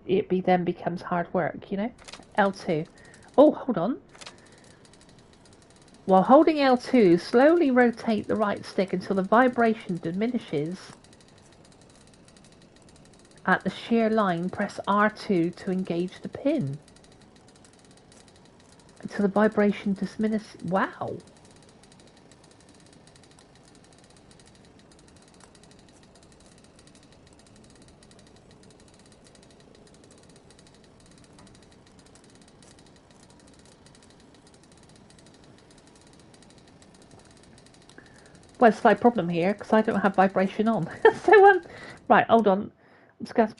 then becomes hard work, you know? L2. Oh, hold on. While holding L2, slowly rotate the right stick until the vibration diminishes. At the shear line, press R2 to engage the pin. Until the vibration diminishes. Wow. Well, slight problem here because I don't have vibration on. So right, hold on. I'm just going to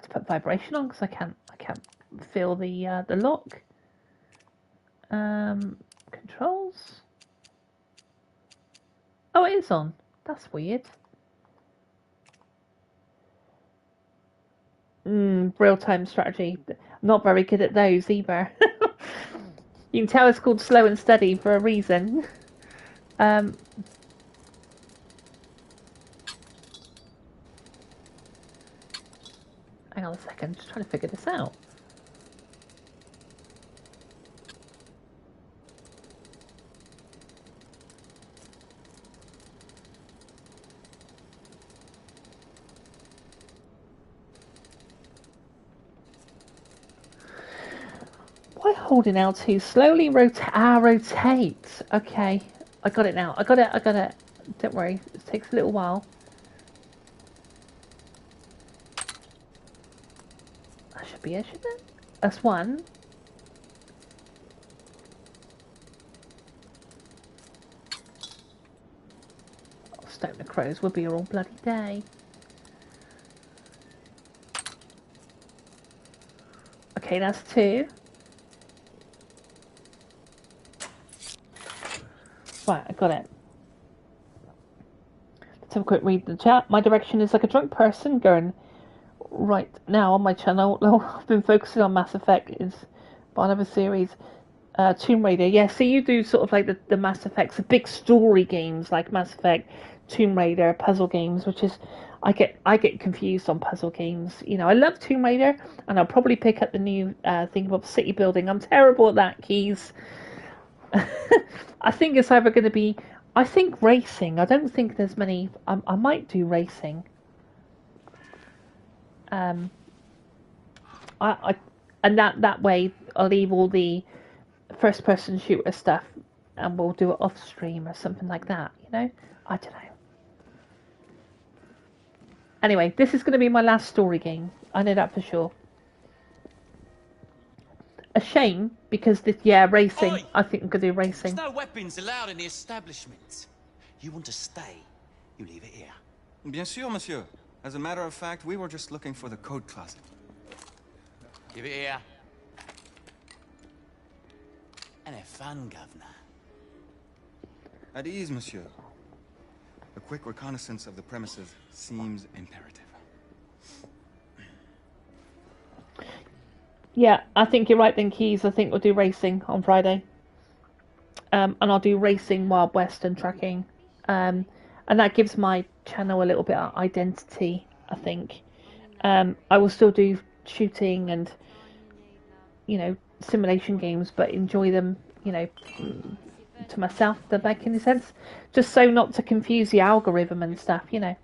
put vibration on because I can't feel the lock. Controls. Oh, it is on. That's weird. Real-time strategy. Not very good at those either. You can tell it's called slow and steady for a reason. Hang on a second, just trying to figure this out. Why holding L2? Slowly rotate. Okay, I got it now. I got it. Don't worry, it takes a little while. That should be it, shouldn't it? That's one. Oh, Stone the Crows will be here all bloody day. Okay, that's two. Right, I got it. Let's have a quick read in the chat. My direction is like a drunk person going right now on my channel. I've been focusing on Mass Effect. Is part of a series. Tomb Raider. Yeah, so you do sort of like the Mass Effects, the big story games like Mass Effect, Tomb Raider, puzzle games, which is I get confused on puzzle games. You know, I love Tomb Raider, and I'll probably pick up the new thing about city building. I'm terrible at that, Keys. I think it's either going to be. I think racing. I don't think there's many. I might do racing. I and that way I'll leave all the first person shooter stuff and we'll do it off stream or something like that, you know? I don't know. Anyway, this is going to be my last story game. I know that for sure. A shame because this, racing. Oi! I think I'm going to do racing. There's no weapons allowed in the establishment. You want to stay, you leave it here. Bien sûr, monsieur. As a matter of fact, we were just looking for the code closet. Give it here. And have fun, governor. At ease, monsieur. A quick reconnaissance of the premises seems imperative. Yeah, I think you're right then, Keys. I think we'll do racing on Friday. And I'll do racing, Wild West and tracking. And that gives my channel a little bit of identity, I think. I will still do shooting and, you know, simulation games, but enjoy them, you know, to myself, does that make any sense? Just so not to confuse the algorithm and stuff, you know.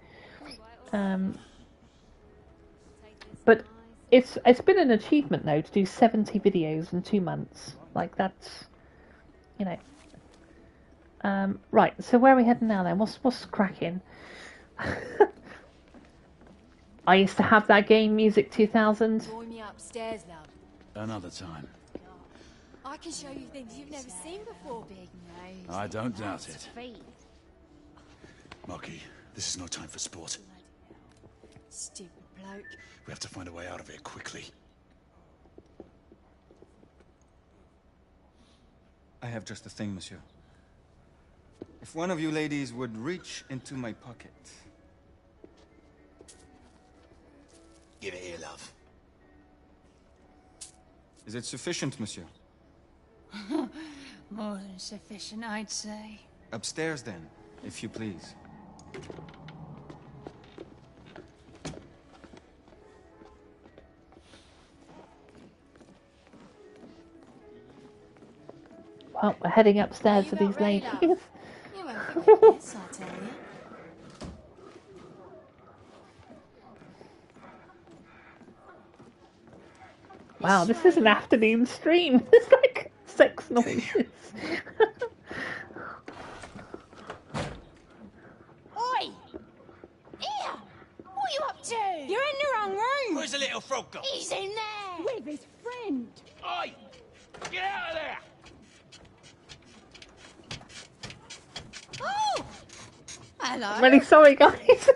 But it's been an achievement though to do 70 videos in 2 months. Like that's, you know. Right, so where are we heading now then? What's cracking? I used to have that game, Music 2000. Join me upstairs, love. Another time. I can show you things you've never seen before. Big nose. I don't doubt it. Feet. Mocky, this is no time for sport. Stupid bloke. We have to find a way out of here quickly. I have just the thing, monsieur. If one of you ladies would reach into my pocket. Give it here, love. Is it sufficient, monsieur? More than sufficient, I'd say. Upstairs, then, if you please. Well, we're heading upstairs to You these got ready, ladies. love? You won't forget this, I tell you. Wow, This this is way, an love. afternoon stream. It's like sex noises. Oi! Here! What are you up to? You're in the wrong room. Where's the little frog gone? He's in there. With his friend. Oi! Get out of there! Oh! Hello. I'm really sorry, guys.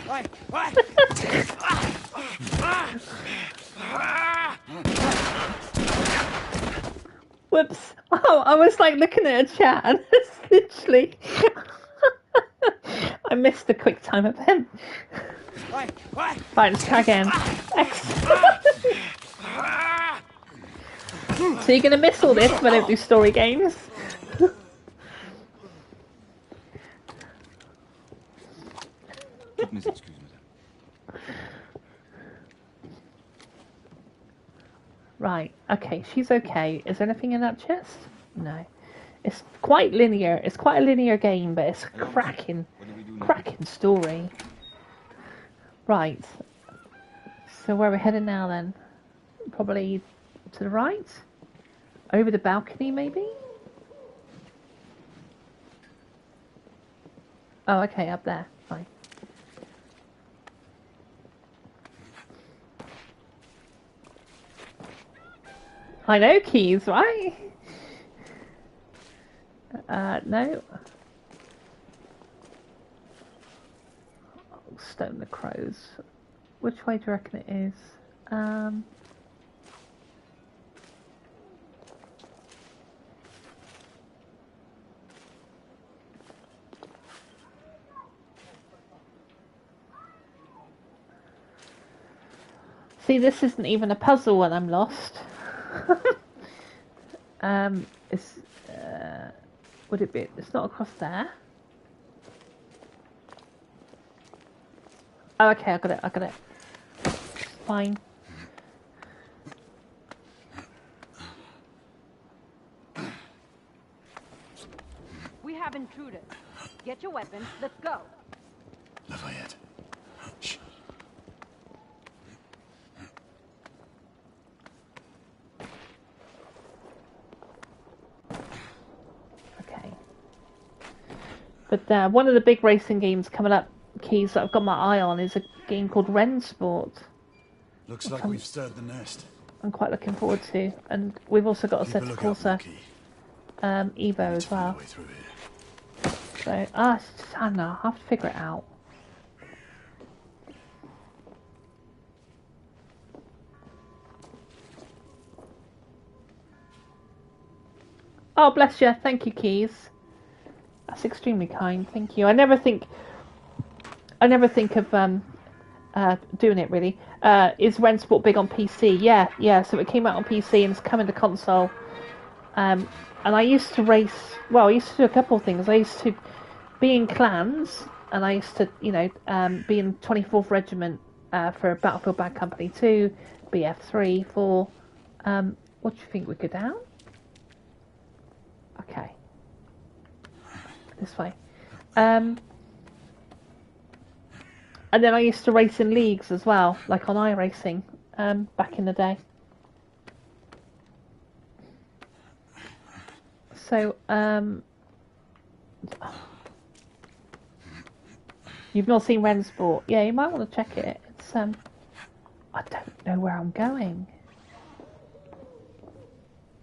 Oi! Oi! Whoops. Oh, I was like looking at a chat and it's literally... I missed the quick time event. Oi! Oi! Right, let's try again. So you're going to miss all this when I don't do story games? Toutes mes excuses, madame. Right, okay, she's okay. Is there anything in that chest? No. It's quite linear. It's quite a linear game, but it's a cracking, What do we do now? cracking story. Right. So where are we heading now then? Probably to the right? Over the balcony, maybe? Oh, okay, up there. Fine. I know keys, right? No. Stone the crows. Which way do you reckon it is? See, this isn't even a puzzle when I'm lost. It's would it be? It's not across there. Oh, okay, I got it. I got it. Fine. We have intruders. Get your weapons. Let's go. Lafayette. Shh. Okay. But one of the big racing games coming up, keys that I've got my eye on, is a game called Ren Sport. Looks like we've stirred the nest. I'm quite looking forward to, and we've also got a Keep set a of lookout, Corsa Monkey. Evo Need as to find well. a way through here. So I don't know. I have to figure it out. Oh, bless you. Thank you, Keys. That's extremely kind. Thank you. I never think of doing it really. Is Ren Sport big on PC? Yeah. So it came out on PC and it's coming to console. And I used to race. Well, I used to do a couple of things. I used to be in clans, and I used to, be in 24th Regiment for Battlefield Bad Company 2, BF3, 4. What do you think we go down? Okay. This way. And then I used to race in leagues as well, like on iRacing, back in the day. So, you've not seen Ren Sport? Yeah, you might want to check it. It's I don't know where I'm going.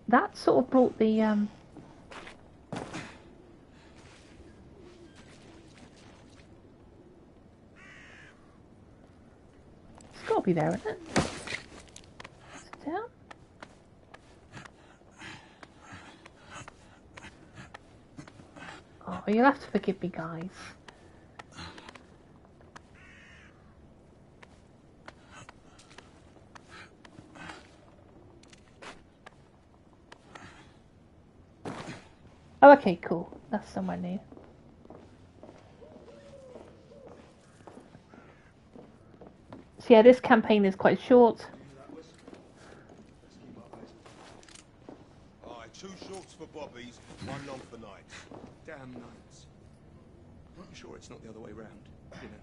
That sort of brought the it's got to be there, isn't it? Is it down? Oh, you'll have to forgive me, guys. Oh, okay, cool. That's somewhere new. So yeah, this campaign is quite short. I'm sure it's not the other way round. You know,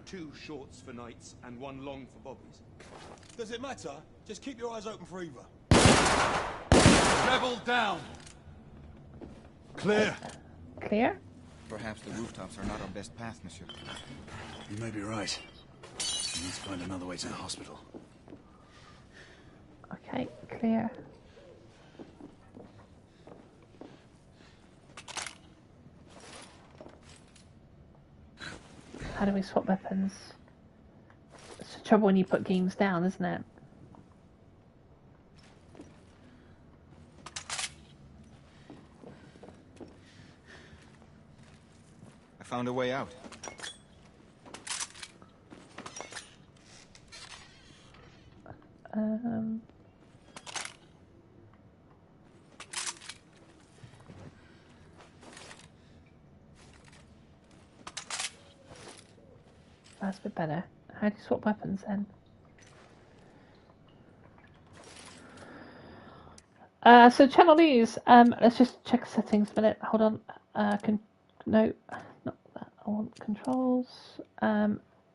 2 shorts for knights and 1 long for bobbies. Does it matter? Just keep your eyes open for either. Rebel down. Clear. Clear? Perhaps the rooftops are not our best path, monsieur. You may be right. We need to find another way to the hospital. Okay, clear. How do we swap weapons? It's the trouble when you put games down, isn't it? I found a way out. That's a bit better. How do you swap weapons then? So channel news. Let's just check settings a minute. Hold on. No, not that. I want controls.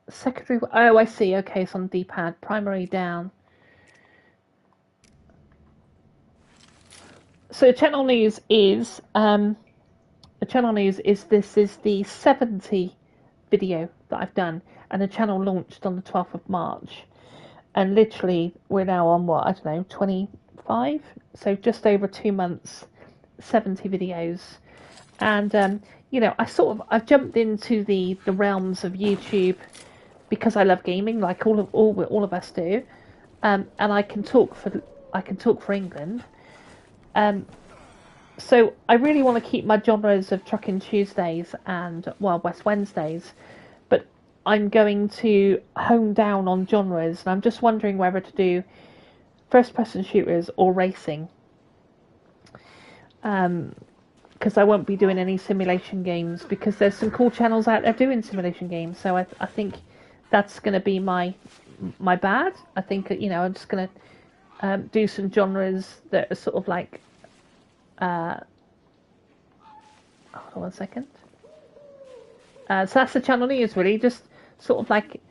Secondary. Oh, I see. Okay, it's on D-pad. Primary down. So channel news is this is the 70 video that I've done, and the channel launched on the 12th of March, and literally we're now on what, I don't know, 25, so just over 2 months, 70 videos. And you know, I've jumped into the realms of YouTube because I love gaming, like all of us do, and I can talk for England. So I really want to keep my genres of Trucking Tuesdays and Wild West Wednesdays, but I'm going to hone down on genres, and I'm just wondering whether to do first-person shooters or racing, because I won't be doing any simulation games, because there's some cool channels out there doing simulation games. So I think that's going to be my bad. I think, you know, I'm just going to do some genres that are sort of like. Hold on 1 second. So that's the channel news, really. Just sort of like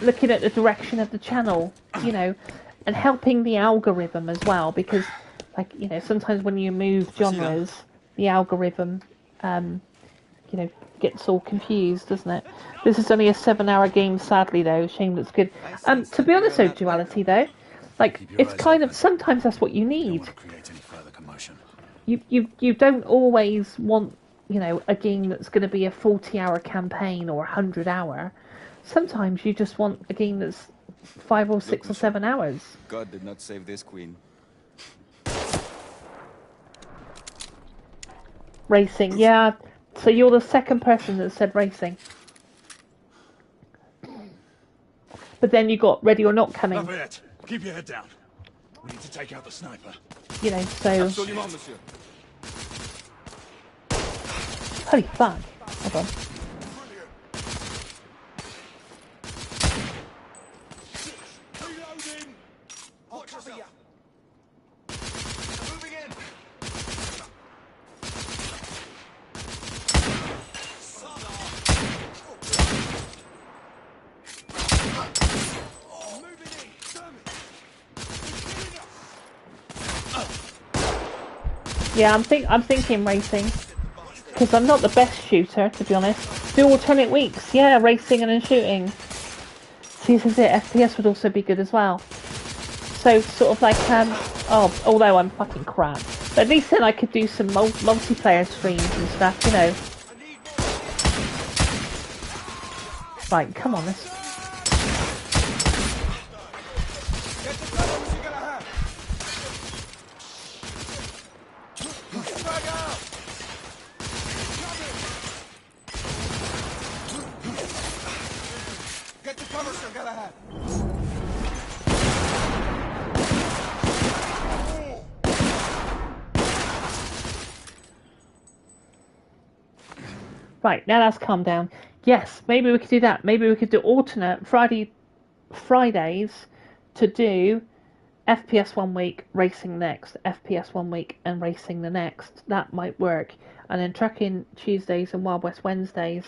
looking at the direction of the channel, you know, and helping the algorithm as well, because, like, you know, sometimes when you move genres, the algorithm, you know, gets all confused, doesn't it? This is only a 7-hour game, sadly, though. Shame that's good. To be honest, though, Duality, though, like, it's kind of, sometimes that's what you need. You don't always want, you know, a game that's going to be a 40-hour campaign or 100-hour. Sometimes you just want a game that's 5 or 6 or 7 hours. God did not save this queen. Racing, yeah. So you're the second person that said racing. But then you got Ready or Not coming. Lafayette, keep your head down. We need to take out the sniper. You know, so... Absolument, monsieur. Holy fuck. Hold on. Reloading! Watch yourself. Moving in. Yeah, I'm thinking racing, because I'm not the best shooter, to be honest. Do alternate weeks, yeah, racing and then shooting. See, this is it. FPS would also be good as well. So sort of like although I'm fucking crap, but at least then I could do some multiplayer streams and stuff, you know. Right, come on, let's. Right, now that's calmed down. Yes, maybe we could do that. Maybe we could do alternate Fridays to do FPS one week, racing next, FPS one week, and racing the next. That might work. And then tracking Tuesdays and Wild West Wednesdays.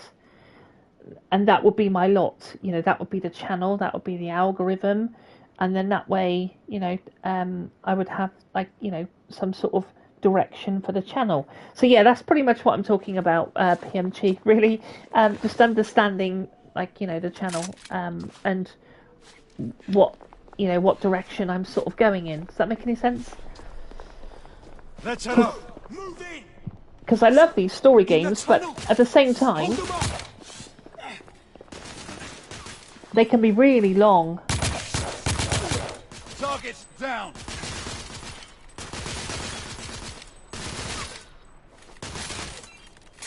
And that would be my lot. You know, that would be the channel, that would be the algorithm. And then that way, you know, I would have, like, you know, some sort of direction for the channel. So yeah, that's pretty much what I'm talking about, PMG, really. Just understanding, like, you know, the channel, and what, you know, what direction I'm sort of going in. Does that make any sense? Let's head out. Move in! Because I love these story games, but at the same time, Hold them up! they can be really long. Targets down.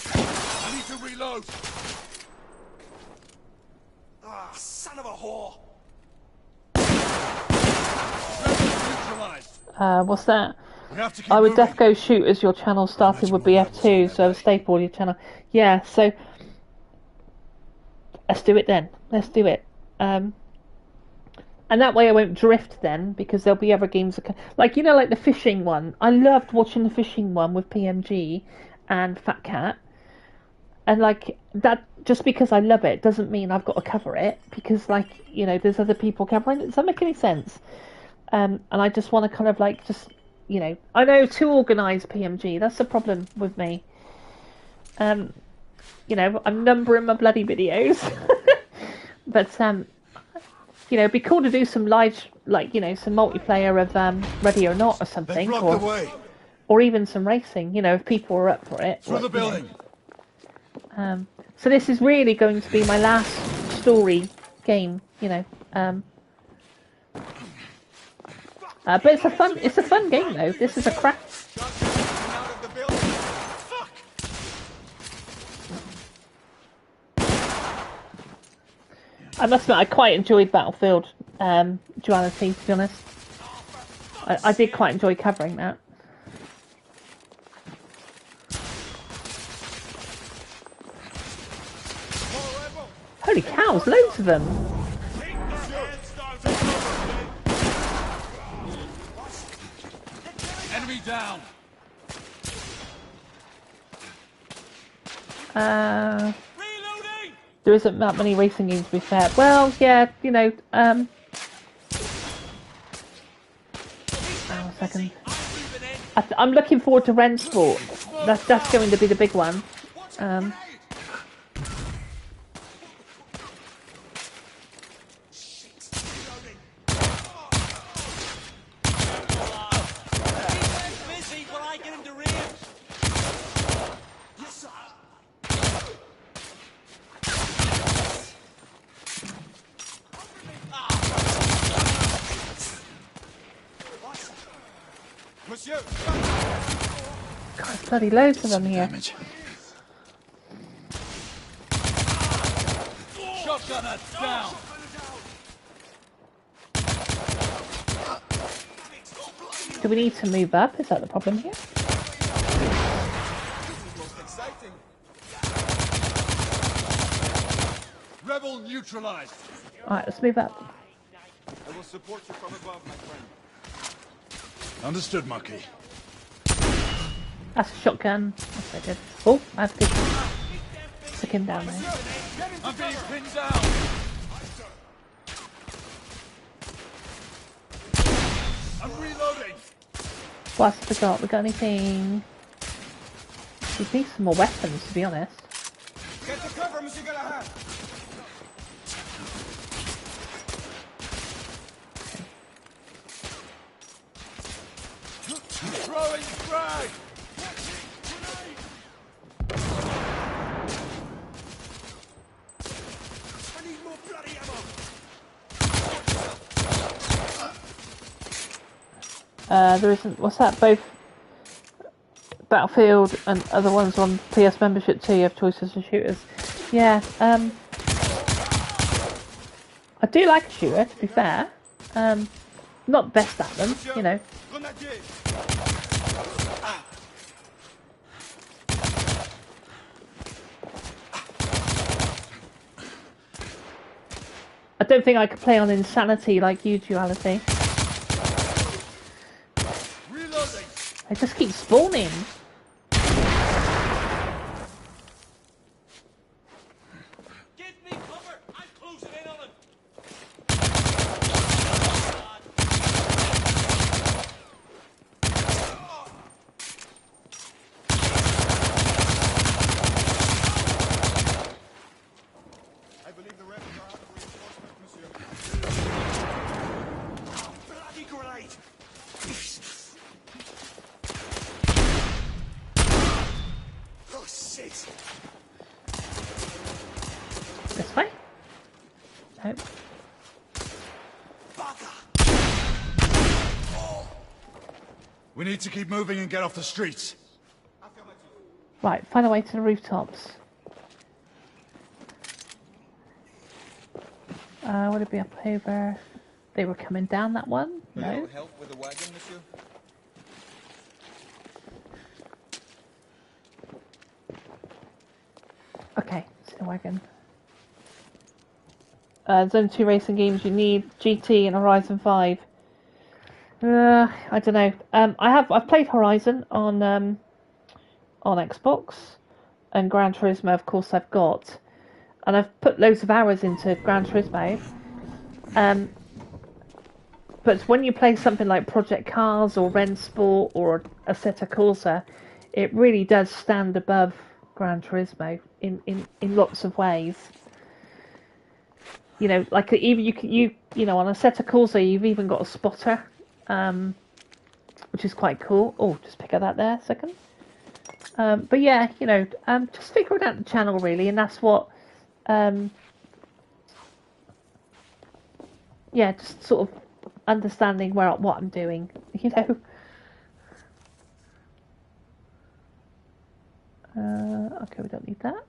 I need to reload. Ah, son of a whore! Neutralized. What's that? We have to keep I would moving. def go shoot as your channel started would be F2, so a staple your channel. Yeah, so let's do it then. Let's do it. And that way I won't drift then, because there'll be other games that like, you know, like the fishing one. I loved watching the fishing one with PMG and Fat Cat. And like that, just because I love it doesn't mean I've got to cover it, because, like, you know, there's other people covering it. Does that make any sense? And I just want to kind of like just, you know, I know too organised PMG. That's the problem with me. You know, I'm numbering my bloody videos, but you know, it'd be cool to do some live, like, you know, some multiplayer of Ready or Not or They something, blocked the way. or even some racing. You know, if people are up for it. Through the you know. building. So this is really going to be my last story game, you know. But it's a fun game though. This is a crap. Out of the building! Fuck! I must admit, I quite enjoyed Battlefield Duality, to be honest. I did quite enjoy covering that. Holy cows, loads of them. Enemy down. There isn't that many racing games, to be fair. Well, yeah, you know, hang on a second. I'm looking forward to Rensport. That's going to be the big one. Busy, but I get him to rear. Monsieur! God, there's bloody loads of them here. Damage. Shotgunner down. Do we need to move up? Is that the problem here? Most exciting. Rebel neutralized. Alright, let's move up. I will support you from above, my friend. Understood, Marquis. That's a shotgun. That's very good. Oh, I have to stick him down there. I'm being pinned down. I'm reloading. What else have we got? We got anything? We need some more weapons, to be honest. Get to cover, Monsieur Galahad! Throwing frag. I need more bloody ammo! There isn't. What's that? Both Battlefield and other ones on PS membership too. You have choices for shooters. Yeah. I do like a shooter, to be fair. Not best at them, you know. Grenadier! I don't think I could play on Insanity like you, Duality. They just keep spawning. Give me cover! I'm closing in on him! I believe the rest are out of reinforcement, monsieur. Bloody grenade! Oh, shit! This way? Nope. We need to keep moving and get off the streets. Right, find a way to the rooftops. Would it be up over? They were coming down that one? No. Help with the wagon, monsieur? Okay, it's the wagon. Zone 2 racing games, you need GT and Horizon 5. I don't know. I've played Horizon on Xbox, and Gran Turismo, of course, I've got, and I've put loads of hours into Gran Turismo. But when you play something like Project Cars or Rennsport or Assetto Corsa, it really does stand above Gran Turismo in lots of ways. You know, like even you know on Assetto Corsa you've even got a spotter, which is quite cool. Oh, just pick up that there a second. But yeah, you know, just figuring out the channel really, and that's what. Yeah, just sort of understanding what I'm doing, you know. Okay, we don't need that.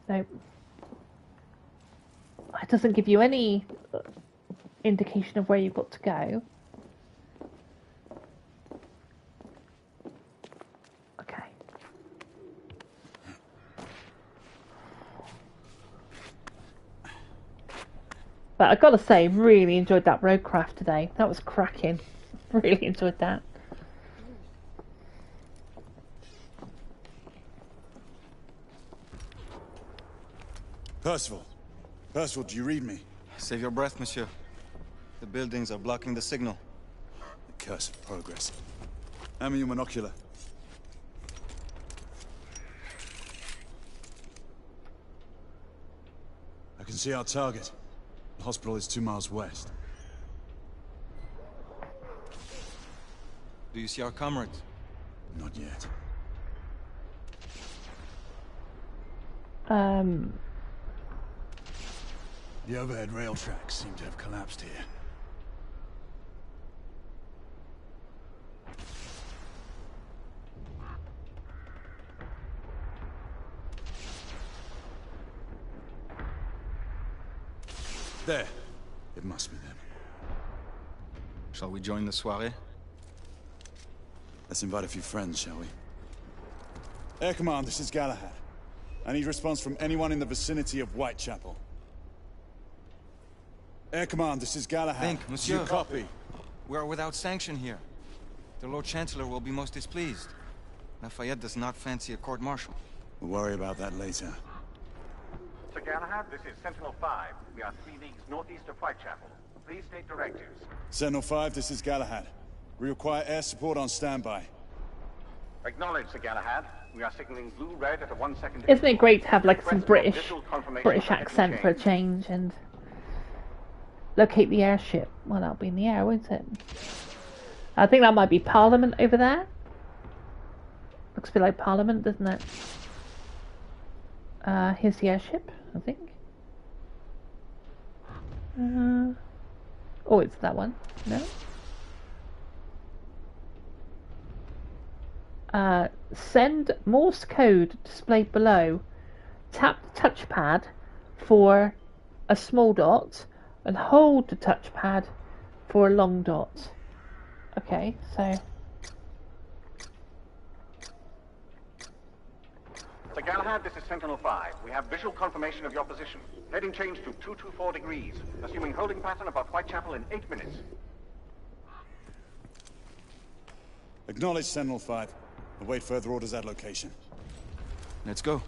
Nope. It doesn't give you any indication of where you've got to go. Okay. But I've got to say, really enjoyed that roadcraft today. That was cracking. Really enjoyed that. Percival, do you read me? Save your breath, monsieur. The buildings are blocking the signal. The curse of progress. Hand me your monocular. I can see our target. The hospital is 2 miles west. Do you see our comrades? Not yet. The overhead rail tracks seem to have collapsed here. There. It must be them. Shall we join the soirée? Let's invite a few friends, shall we? Air Command, this is Galahad. I need response from anyone in the vicinity of Whitechapel. Air Command, this is Galahad. Think, monsieur. You copy? We are without sanction here. The Lord Chancellor will be most displeased. Lafayette does not fancy a court-martial. We'll worry about that later. Sir Galahad, this is Sentinel-5. We are 3 leagues northeast of Whitechapel. Please state directives. Sentinel-5, this is Galahad. We require air support on standby. Acknowledged, Sir Galahad. We are signaling blue-red at a 1-second... Isn't it great to have like some Request British visual confirmation of accent for a change and locate the airship? Well, that'll be in the air, won't it? I think that might be Parliament over there. Looks a bit like Parliament, doesn't it? Here's the airship, I think. Oh, it's that one. No? Send Morse code displayed below. Tap the touchpad for a small dot and hold the touchpad for a long dot. Okay, so... Sir Galahad, this is Sentinel-5. We have visual confirmation of your position. Heading change to 224 degrees, assuming holding pattern above Whitechapel in 8 minutes. Acknowledge Sentinel-5. Await further orders at location. Let's go.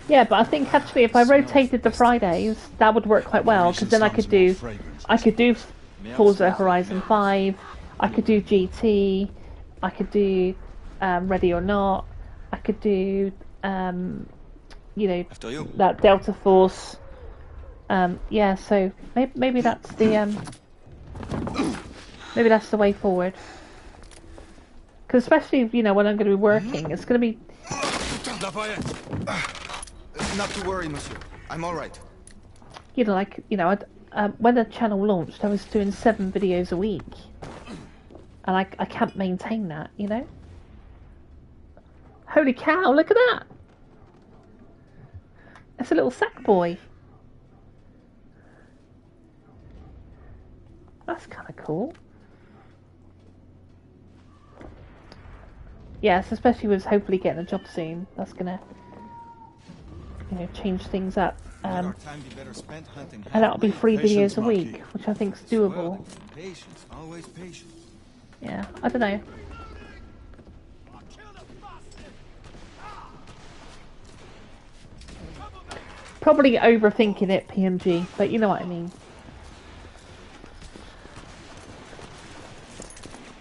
Yeah, but I think actually if I rotated the Fridays, that would work quite well, because then I could do Forza Horizon 5, I could do GT, I could do Ready or Not, I could do that Delta Force. Yeah, so maybe that's the maybe that's the way forward. Because especially when I'm going to be working, it's going to be. Not to worry, monsieur. I'm all right. When the channel launched, I was doing 7 videos a week, and I can't maintain that. Holy cow! Look at that. It's a little sack boy. That's kind of cool. Yes, especially with hopefully getting a job soon. That's gonna, change things up. And that'll be 3 videos a week, which I think is doable. Patience, always patience. Yeah, I don't know. Probably overthinking it, PMG, but you know what I mean.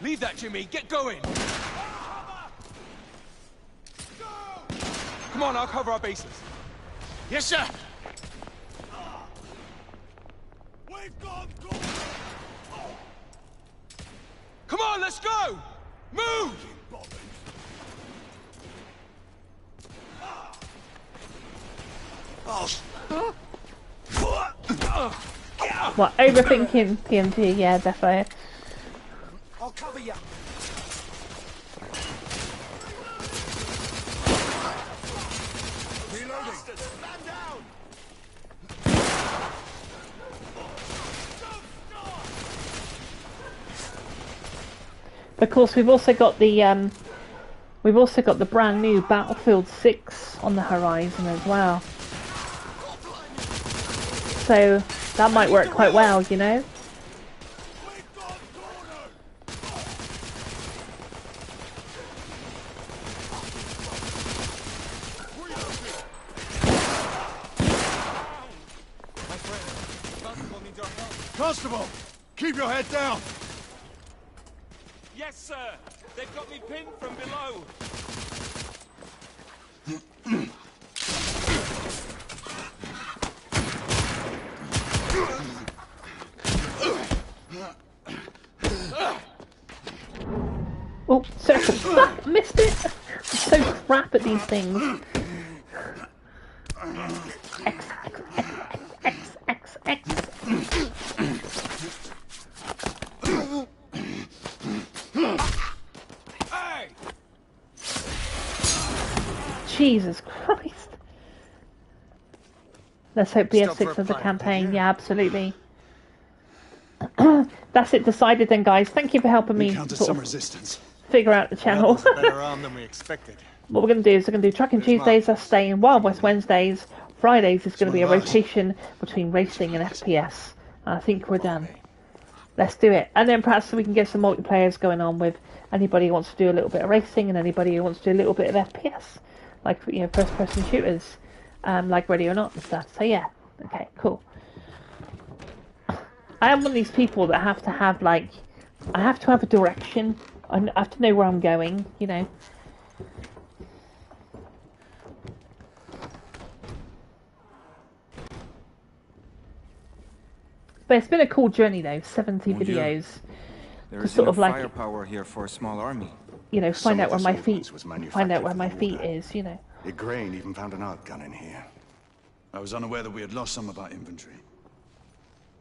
Leave that, Jimmy. Get going. Come on, I'll cover our bases. Yes, sir. We've gone. Come on, let's go. Move. What, overthinking PMG? Yeah, definitely. I'll cover you. Reloading. Stand down. Of course, we've also got the brand new Battlefield 6 on the horizon as well. So that might work quite well, Constable, keep your head down. Yes, sir. They've got me pinned from below. Oh, circle. Fuck, missed it. I'm so crap at these things. X, X, X, X, X, X. Hey! Jesus Christ. Let's hope BF6 has a campaign. Yeah, absolutely. That's it decided then, guys. Thank you for helping me Some resistance. figure out the channel. Better armed than we expected. What we're going to do is we're going to do Trucking Tuesdays, that's staying. Wild West Wednesdays. Fridays is going to be a rotation between racing and FPS. And I think we're done. Let's do it. And then perhaps we can get some multiplayers going on with anybody who wants to do a little bit of racing and anybody who wants to do a little bit of FPS. Like, first-person shooters. Like Ready or Not and stuff. So yeah. Okay, cool. I am one of these people that have to have, I have to have a direction. I have to know where I'm going, But it's been a cool journey, though. 70 videos. There To is sort enough of firepower here for a small army. Find out where my feet, was find out where my manufactured feet from is, Igraine even found an art gun in here. I was unaware that we had lost some of our inventory.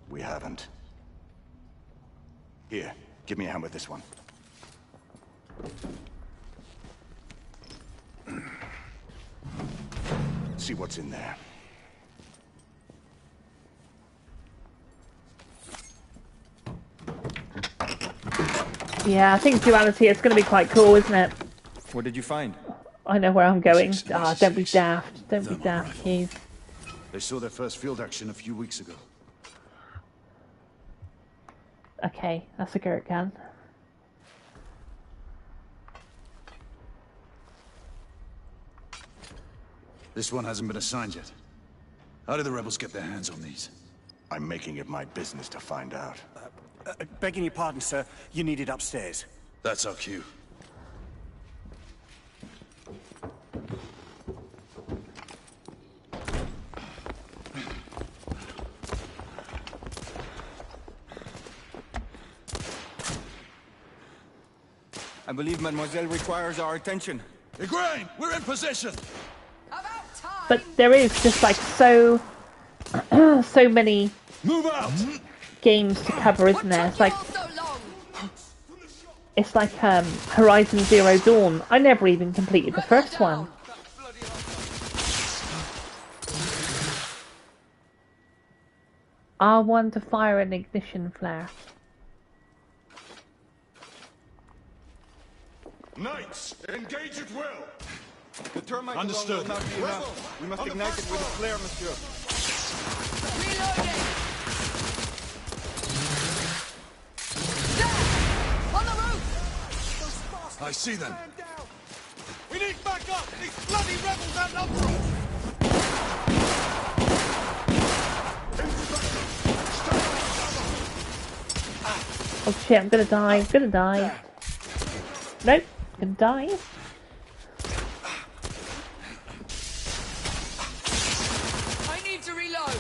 We haven't. Here, give me a hand with this one. See what's in there. Yeah, I think duality, it's going to be quite cool, isn't it? What did you find? I know where I'm going. Don't be daft. Don't be daft, please. They saw their first field action a few weeks ago. Okay, that's a Gert gun. This one hasn't been assigned yet. How did the rebels get their hands on these? I'm making it my business to find out. Begging your pardon, sir. You need it upstairs. That's our cue. I believe Mademoiselle requires our attention. Igraine, we're in position! But there is just like so many Move out! games to cover, isn't there? It's like Horizon Zero Dawn. I never even completed the first one. R1 to fire an ignition flare. Knights, engage at will! The termite Understood. will not be enough. We must ignite it with a flare, monsieur. Reloading! There! On the roof! I see them. We need backup! These bloody rebels outnumber us! Oh shit, I'm gonna die. I'm gonna die. Nope, I'm gonna die. I need to reload!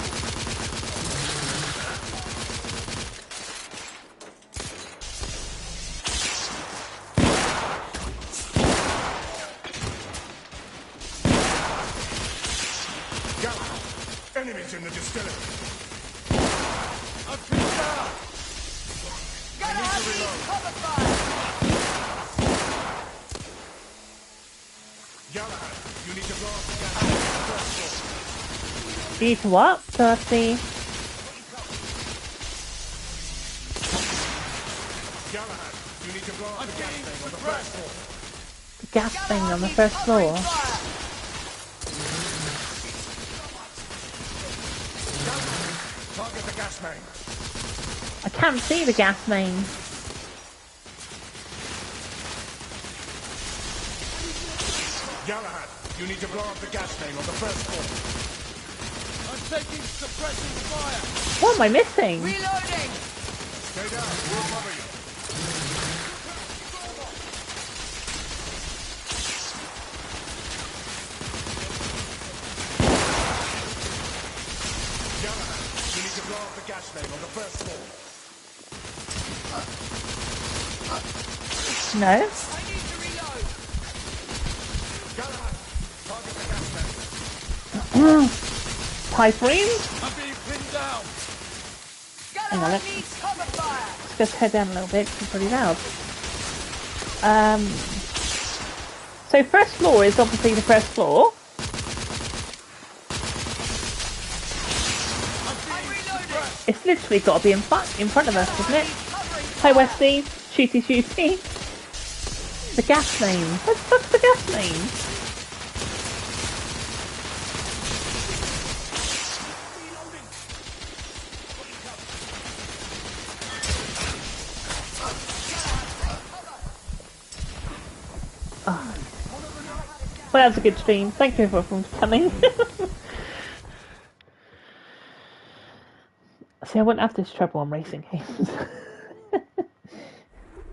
Enemies in the distillery. I'm pinned down! Gotta have these cover fire! Galahad, you need to blow off the gas. Need to what? So that's the Galahad, you need to blow off the gas thing on the first floor. gas thing on the first floor. Target the gas main. I can't see the gas main. Galahad, you need to blow up the gas main on the first floor. I'm taking suppressing fire! What am I missing? Reloading! Stay down, we'll cover you. Galahad, you need to blow up the gas main on the first floor. No. I need to reload! Galahad, target the gas main. Pipe room? I'm being pinned down! Hang on, Gotta have these cover fire! let's just head down a little bit, it's pretty loud. So first floor is obviously the first floor. I'm reloading! It's literally got to be in front of us, isn't it? Hi Westy, shooty shooty. The gas main. What the fuck's the gas main? Oh. Well, that was a good stream. Thank you everyone for coming. See, I wouldn't have this trouble on racing games.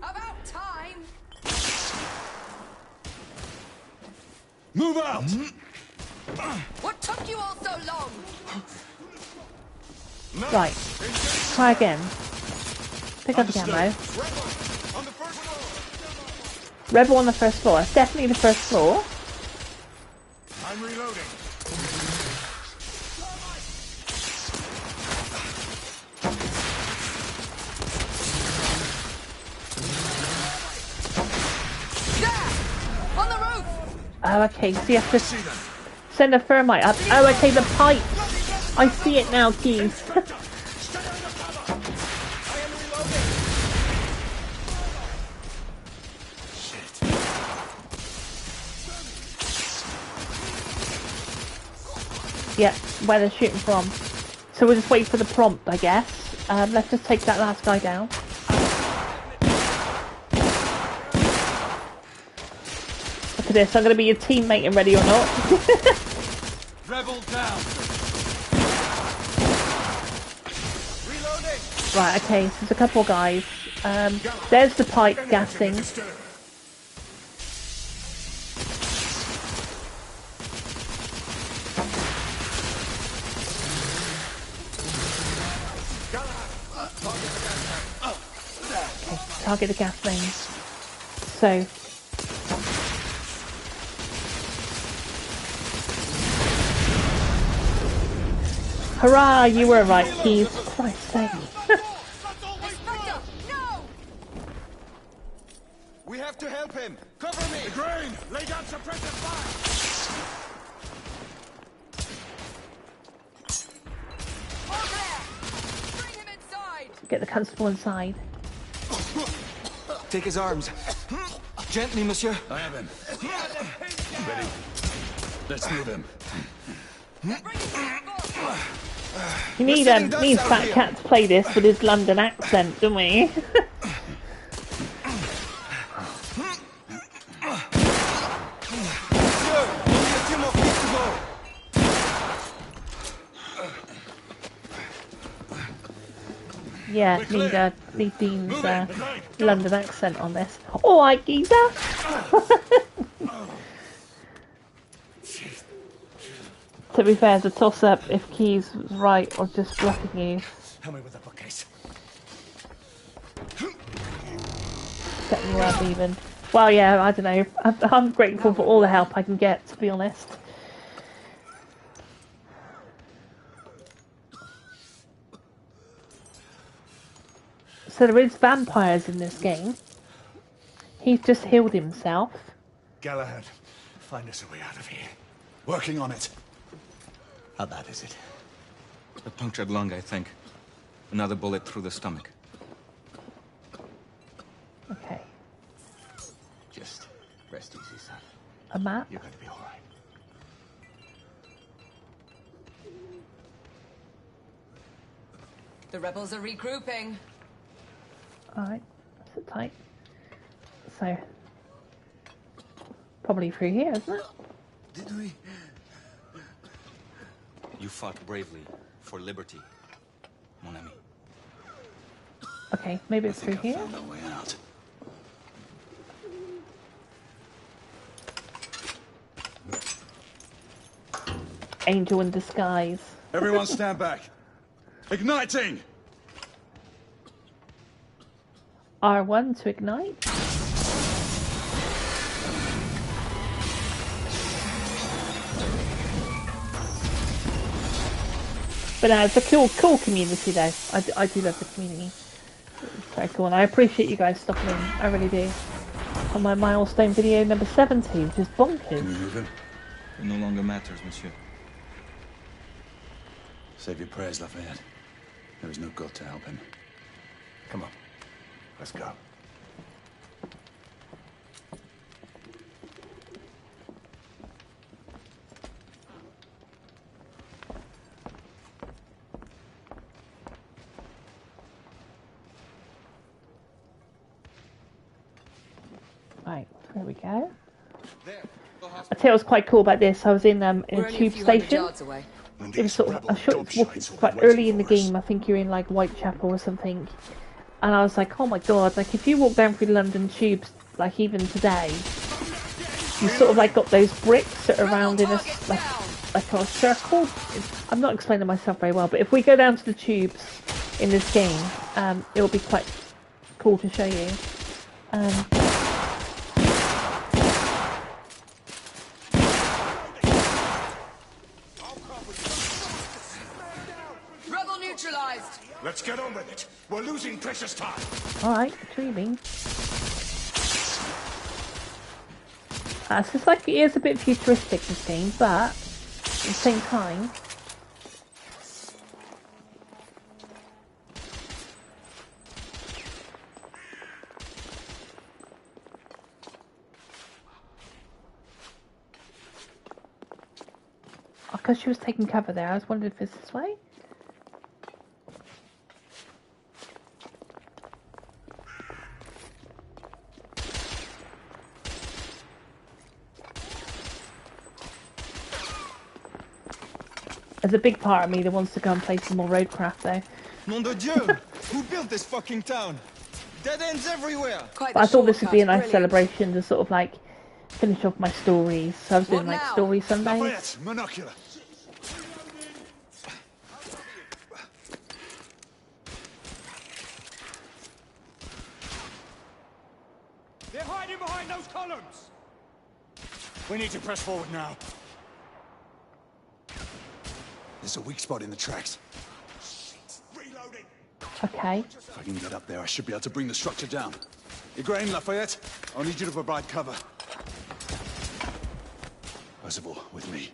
About time! Move out! What took you all so long? Right, try again. Pick up the ammo. On the first floor! Rebel on the first floor. It's definitely the first floor. I'm reloading. There! On the roof! Oh, okay, so you have to send a thermite up. Oh, okay, the pipe. I see it now, Keys. Yep, where they're shooting from. So we'll just wait for the prompt, I guess. Let's just take that last guy down. this. I'm going to be your teammate and ready or not. Rebel down. Reloading. Right, okay, so there's a couple of guys. There's the pipe gassing. Okay, target the gas mains. So... Hurrah! You were right, Keith. Christ's sake. We have to help him. Cover me. Grain, lay down suppressive fire. Bring him inside! Get the constable inside. Take his arms. Gently, monsieur. I have him. Ready? Let's move him. You need Fat Cat to play this with his London accent, don't we? Yeah, need Dean's London accent on this. Alright, geezer! To be fair, it's a toss-up if Keys was right or just bluffing you. Help me with the bookcase. Setting you up even. Well, yeah, I don't know. I'm grateful for all the help I can get, to be honest. So there is vampires in this game. He's just healed himself. Galahad, find us a way out of here. Working on it. How bad is it? A punctured lung, I think. Another bullet through the stomach. Okay. Just rest easy, son. A map? You're going to be all right. The rebels are regrouping. Alright, sit tight. So, probably through here, isn't it? Did we? You fought bravely for liberty, mon ami. Okay, maybe it's through here. Found our way out. Angel in disguise. Everyone stand back. Igniting! R1 to ignite. But it's a cool community though. I do love the community. It's very cool, and I appreciate you guys stopping in. I really do. On my milestone video number 70, which is bonkers. Can we move him? It no longer matters, monsieur. Save your prayers, Lafayette. There is no God to help him. Come on. Let's go. Right, there we go. I tell you what's quite cool about this. I was in a tube station. It was sort of, it's quite early in the game. I think you're in like Whitechapel or something. And I was like, oh my god, like if you walk down through London tubes, like even today, you sort of like got those bricks that are around in a, like a circle. I'm not explaining myself very well, but if we go down to the tubes in this game, it'll be quite cool to show you. Rebel neutralized. Let's get on with it. We're losing precious time. Alright, dreaming. So it's like it is a bit futuristic, this game, but at the same time, because she was taking cover there, I was wondering if it's this way. There's a big part of me that wants to go and play some more Roadcraft though. Nom de Dieu! Who built this fucking town? Dead ends everywhere! But I thought this would be a nice celebration to sort of like finish off my stories. So I was doing like story Sundays. Lafayette, monocular. They're hiding behind those columns! We need to press forward now. There's a weak spot in the tracks. Reloading! Okay. If I can get up there, I should be able to bring the structure down. Igraine, Lafayette, I'll need you to provide cover. Percival, with me.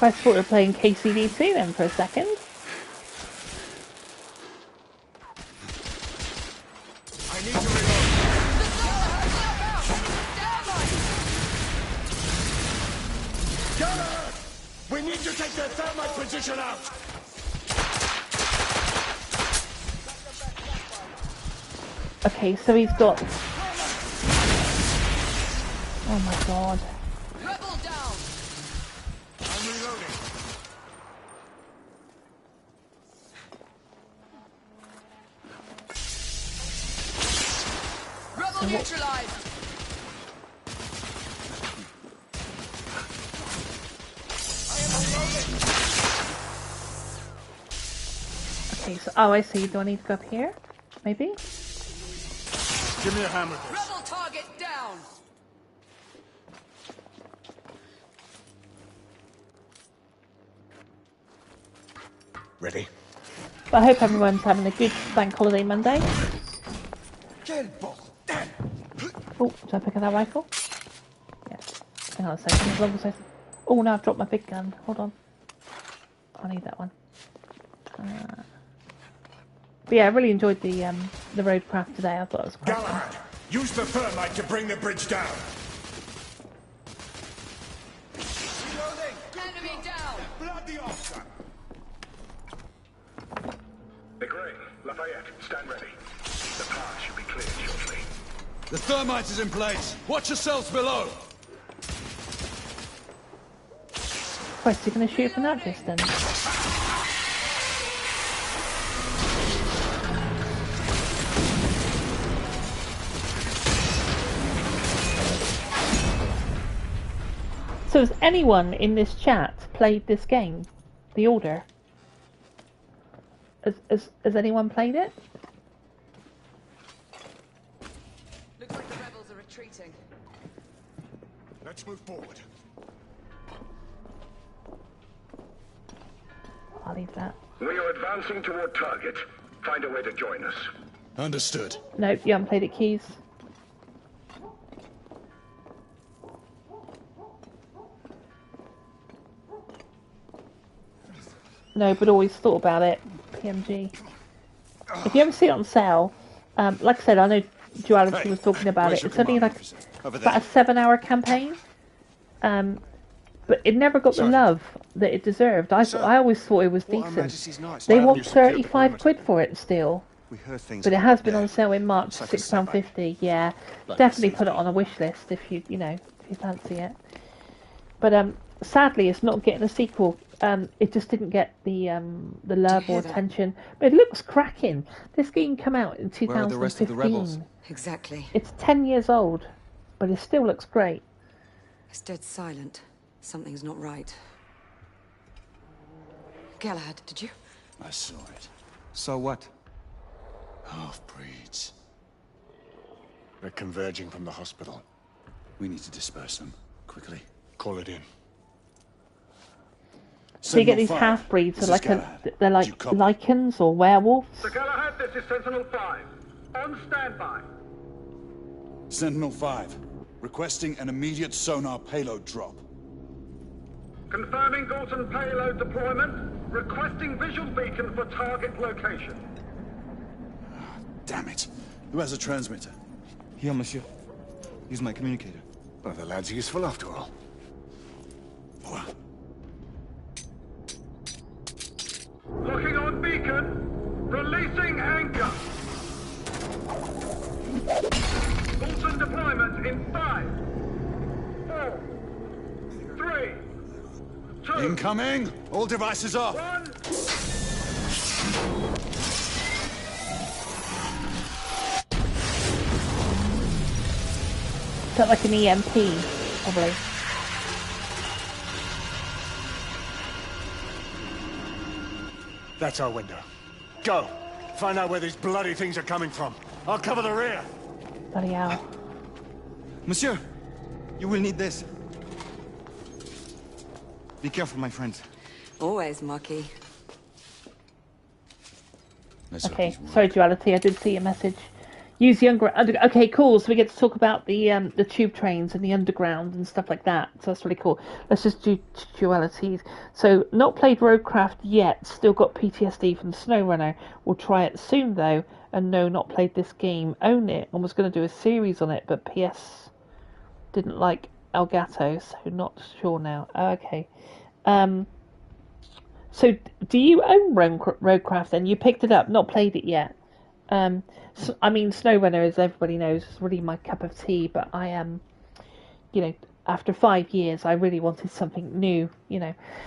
I thought we were playing KCD2 then for a second. I need to reload. Gunner! We need to take their thermite position out! Okay, so he's got... Oh my god. Rebel down! I'm reloading. Rebel neutralized! Okay, so... Oh, I see. Do I need to go up here? Maybe? Give me a hand with this. Rebel target down. Ready? But I hope everyone's having a good bank holiday Monday. Oh, did I pick up that rifle? Yes. Hang on a second, as long as I... Oh, no, I've dropped my big gun. Hold on. I need that one. But yeah, I really enjoyed the Roadcraft today. I thought it was quite fun. Galahad, use the thermite to bring the bridge down. Reloading! Enemy down. Bloody officer! Igraine, Lafayette, stand ready. The path should be cleared shortly. The thermite is in place. Watch yourselves below. Christ, you're going to shoot from that distance? So has anyone in this chat played this game? The Order? Has anyone played it? Looks like the rebels are retreating. Let's move forward. I'll leave that. We are advancing toward target. Find a way to join us. Understood. Nope, you haven't played it, Keys. No, but always thought about it. PMG. If you ever see it on sale, like I said, I know Duality was talking about it. It's only like about a 7-hour campaign, but it never got the love that it deserved. I always thought it was decent. They want 35 quid for it still, but it has been on sale in March, £6.50. Yeah, definitely put it on a wish list if you fancy it. But sadly, it's not getting a sequel. It just didn't get the love or attention. But it looks cracking. This game came out in 2015. Where are the rest of the rebels? Exactly. It's 10 years old, but it still looks great. It's dead silent. Something's not right. Galahad, did you? I saw it. So what? Half-breeds. They're converging from the hospital. We need to disperse them. Quickly. Call it in. So you get these Sentinel 5. half-breeds, This they're is like Galahad. they're like Do you copy? lichens or werewolves. Sir Galahad, this is Sentinel 5. On standby. Sentinel 5. Requesting an immediate sonar payload drop. Confirming Galton payload deployment. Requesting visual beacon for target location. Damn it. Who has a transmitter? Here, monsieur. Use my communicator. Well, the lad's useful after all. Locking on beacon. Releasing anchor. Fulton deployment in 5, 4, 3, 2, Incoming! All devices off! 1. Felt like an EMP, probably. That's our window. Go! Find out where these bloody things are coming from. I'll cover the rear! Bloody hell. Monsieur, you will need this. Be careful, my friends. Always, Mucky. Okay, sorry, Duality, I did see your message. Use the underground. Okay, cool. So we get to talk about the tube trains and the underground and stuff like that. So that's really cool. Let's just do dualities. So not played Roadcraft yet. Still got PTSD from SnowRunner. We'll try it soon though. And no, not played this game. Own it. I was going to do a series on it, but PS didn't like Elgato, so not sure now. Okay. So do you own Roadcraft then? You picked it up, not played it yet. So, I mean, SnowRunner, as everybody knows, is really my cup of tea, but I am, after 5 years, I really wanted something new,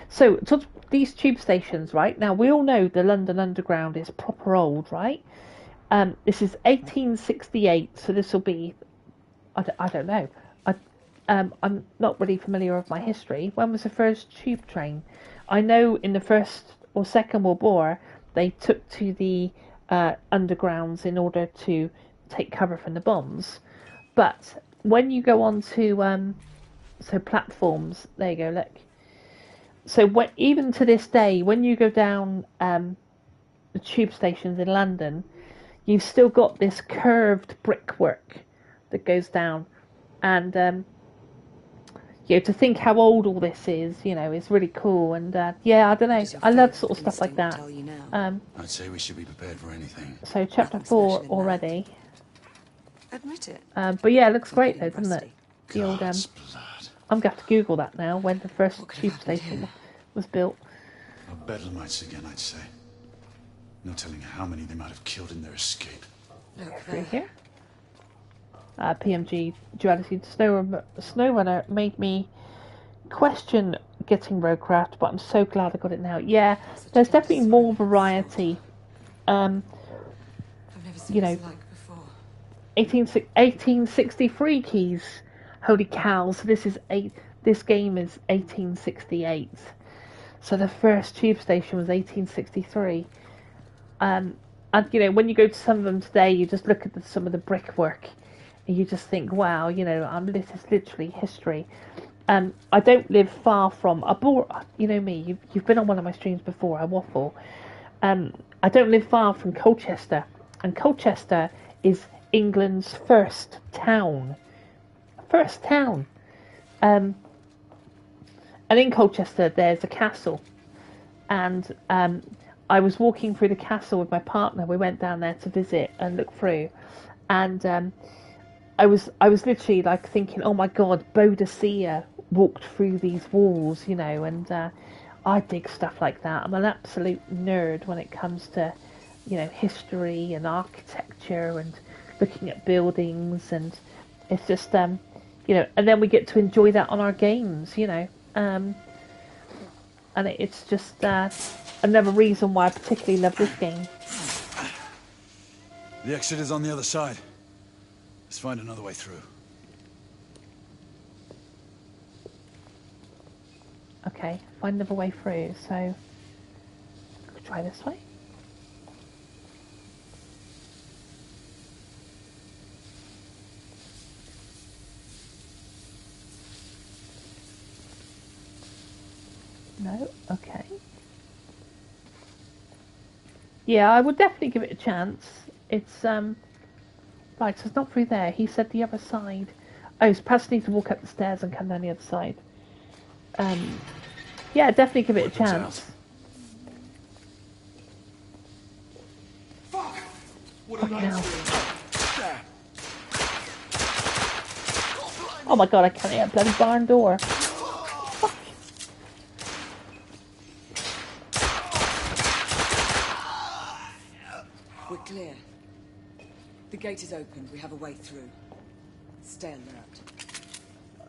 So, these tube stations, right? Now, we all know the London Underground is proper old, right? This is 1868, so this will be, I don't know. I'm not really familiar with my history. When was the first tube train? I know in the First or Second World War, they took to the undergrounds in order to take cover from the bombs. But when you go on to so platforms, there you go, look. So even to this day, when you go down the tube stations in London, you've still got this curved brickwork that goes down, and to think how old all this is, is really cool. And yeah, I don't know, I love sort of stuff like that. I'd say we should be prepared for anything. So chapter 4 already. Admit it. But yeah, it looks great though, doesn't it? The old God's blood. I'm going to have to Google that now, when the first tube station was built. A Bedlamites again, I'd say. No telling how many they might have killed in their escape. Look Through there. here. PMG Duality SnowRunner made me question getting Roadcraft, but I'm so glad I got it now. Yeah, there's definitely more variety. I've never seen this like before. 1863 keys. Holy cow! So this game is 1868. So the first tube station was 1863. And when you go to some of them today, you just look at some of the brickwork. And you just think, wow, this is literally history. I don't live far from, me, you've been on one of my streams before, I waffle. I don't live far from Colchester. And Colchester is England's first town. And in Colchester, there's a castle. And I was walking through the castle with my partner. We went down there to visit and look through. And I was literally like thinking, oh my god, Boadicea walked through these walls, and I dig stuff like that. I'm an absolute nerd when it comes to, history and architecture and looking at buildings, and it's just, and then we get to enjoy that on our games, and it's just another reason why I particularly love this game. The exit is on the other side. Let's find another way through. Okay, find another way through, so try this way. No, okay. Yeah, I would definitely give it a chance. It's right, so it's not through there. He said the other side. Oh, so perhaps need to walk up the stairs and come down the other side. Yeah, definitely give it a chance. Fuck! What Fucking hell. Oh my god, I can't hit a bloody barn door. Fuck. We're clear. The gate is open. We have a way through. Stay alert.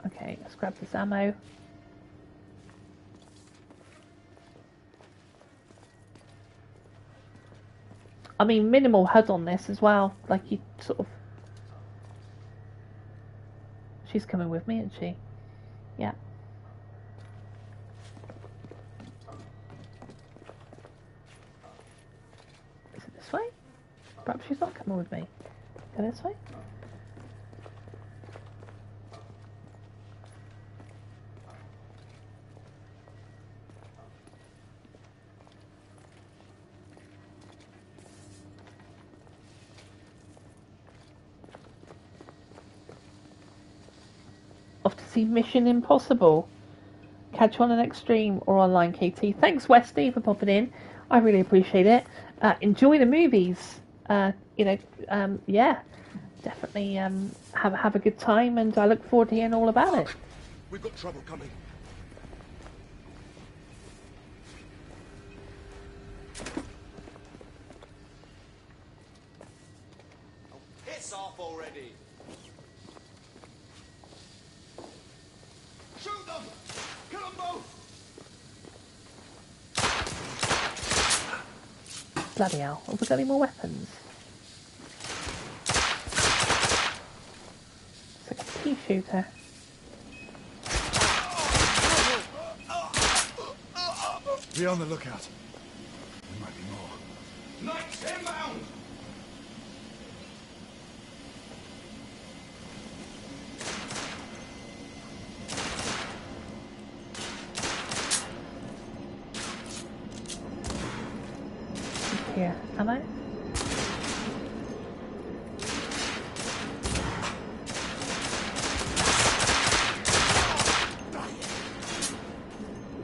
Okay, let's grab this ammo. I mean, minimal HUD on this as well. Like, you sort of... She's coming with me, isn't she? Yeah. Is it this way? Perhaps she's not coming with me. Go this way? Off to see Mission Impossible. Catch you on the next stream or online, KT. Thanks, Westy, for popping in. I really appreciate it. Enjoy the movies. Yeah, definitely have a good time, and I look forward to hearing all about it. We've got trouble coming. Oh, piss off already! Shoot them! Kill them both! Bloody hell. Have we got any more weapons? It's like a pea shooter. Be on the lookout. There might be more. Knights inbound! Here, ammo.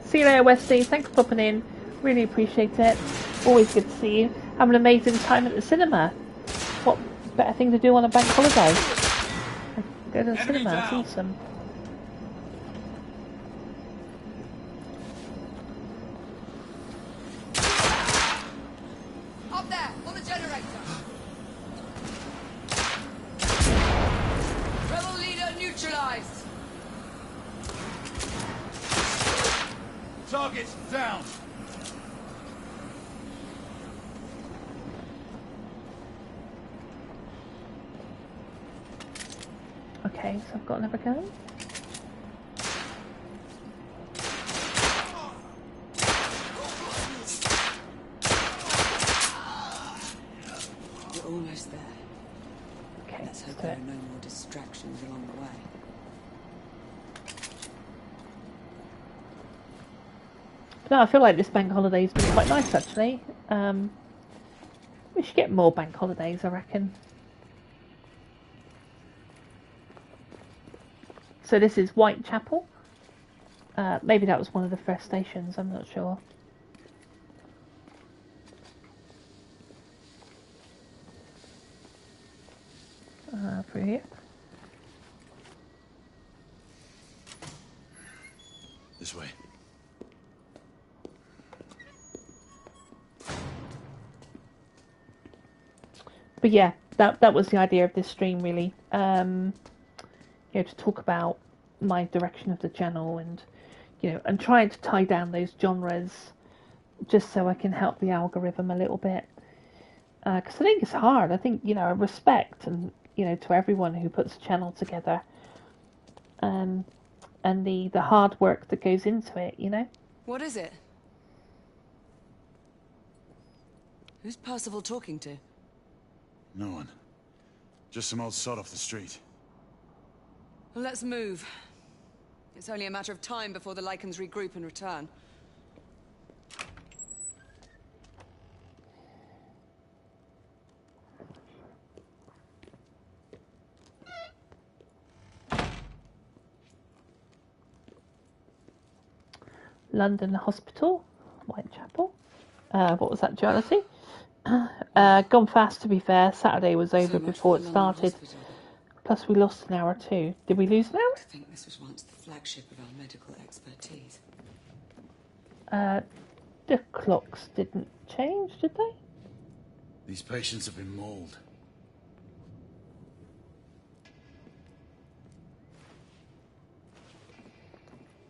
See you later, Westy. Thanks for popping in. Really appreciate it. Always good to see you. Have an amazing time at the cinema. What better thing to do on a bank holiday? Go to the cinema. It's awesome. Up there, on the generator. Rebel leader neutralized. Target's down. Okay, so I've got another gun. We're almost there. Okay, Let's hope do there it. are no more distractions along the way. No, I feel like this bank holiday's been quite nice, actually. We should get more bank holidays, I reckon. So this is Whitechapel. Maybe that was one of the first stations, I'm not sure. Through here. This way. But yeah, that was the idea of this stream, really. To talk about my direction of the channel, and and trying to tie down those genres, just so I can help the algorithm a little bit. Because I think it's hard. I think I respect and to everyone who puts a channel together, and the hard work that goes into it. What is it? Who's Percival talking to? No one. Just some old sod off the street. Well, let's move. It's only a matter of time before the Lycans regroup and return. London Hospital, Whitechapel. What was that, duality? Gone fast, to be fair. Saturday was over before it started. Plus we lost an hour too. Did we lose an hour? I think this was once the flagship of our medical expertise. The clocks didn't change, did they? These patients have been mauled.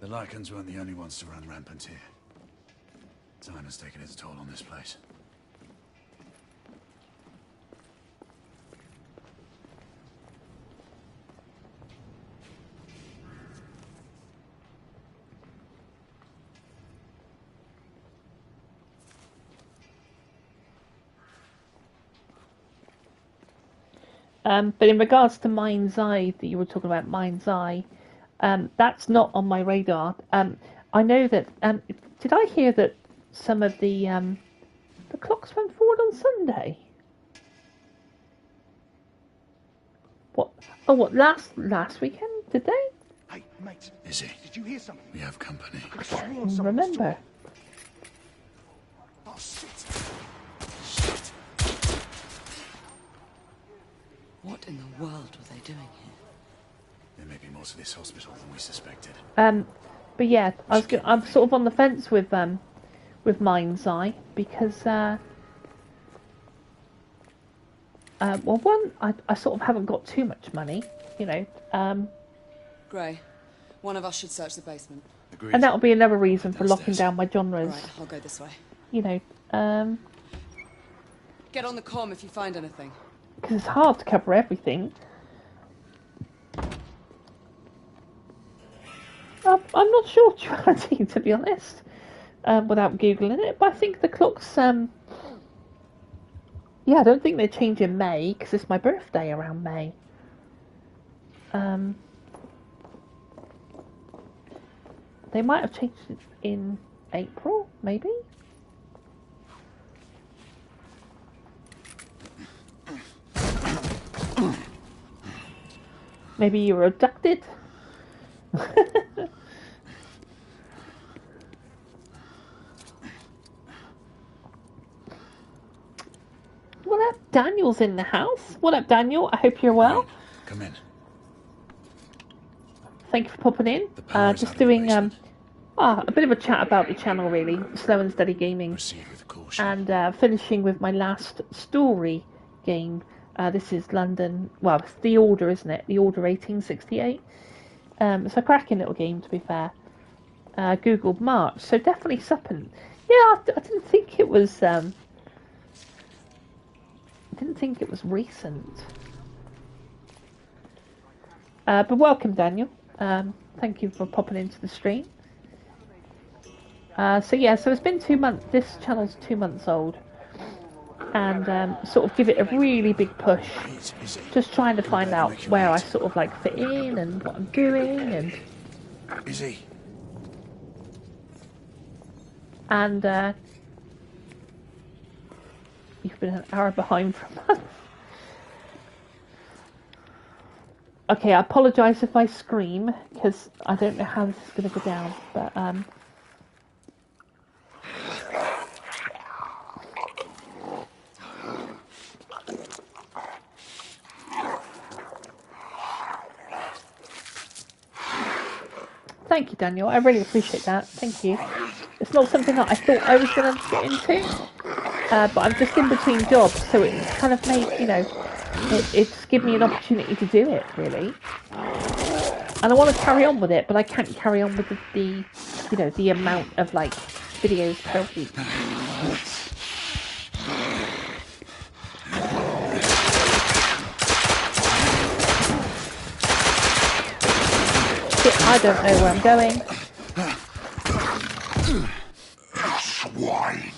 The Lycans weren't the only ones to run rampant here. Time has taken its toll on this place. But in regards to Mind's Eye, that you were talking about Mind's Eye, that's not on my radar. I know that. Did I hear that some of the clocks went forward on Sunday? What? Oh, what? Last weekend? Did they? Hey, mate. Izzy. Did you hear something? We have company. I sworn I someone remember. Oh, shit. What in the world were they doing here? There may be more to this hospital than we suspected. But yeah, I'm sort of on the fence with Mind's Eye because well, one, I sort of haven't got too much money, you know. Gray, one of us should search the basement. Agreed. And that'll be another reason for locking down my genres. Right, I'll go this way. You know, Get on the comm if you find anything. because it's hard to cover everything. I'm not sure, Trinity, to be honest, without googling it. But I think the clocks. Yeah, I don't think they change in May because it's my birthday around May. They might have changed it in April, maybe. Maybe you were abducted. What up, Daniel's in the house? What up, Daniel? I hope you're well. Come in. Thank you for popping in. Just doing a bit of a chat about the channel, really. Slow and Steady Gaming. Proceed with caution. And finishing with my last story game. This is London. Well, it's The Order, isn't it? The Order 1868. It's a cracking little game, to be fair. Googled March, so definitely something. Yeah, I didn't think it was. Didn't think it was recent. But welcome, Daniel. Thank you for popping into the stream. So yeah, so it's been 2 months. This channel's 2 months old, and sort of give it a really big push. Just trying to find out where I sort of like fit in and what I'm doing, and you've been an hour behind for a month. Okay, I apologise if I scream, because I don't know how this is going to go down, but thank you, Daniel. I really appreciate that. Thank you. It's not something that I thought I was going to get into, but I'm just in between jobs, so it's kind of made, you know, it's given me an opportunity to do it, really. And I want to carry on with it, but I can't carry on with the you know, the amount of, like, videos per week. I don't know where I'm going. Swine.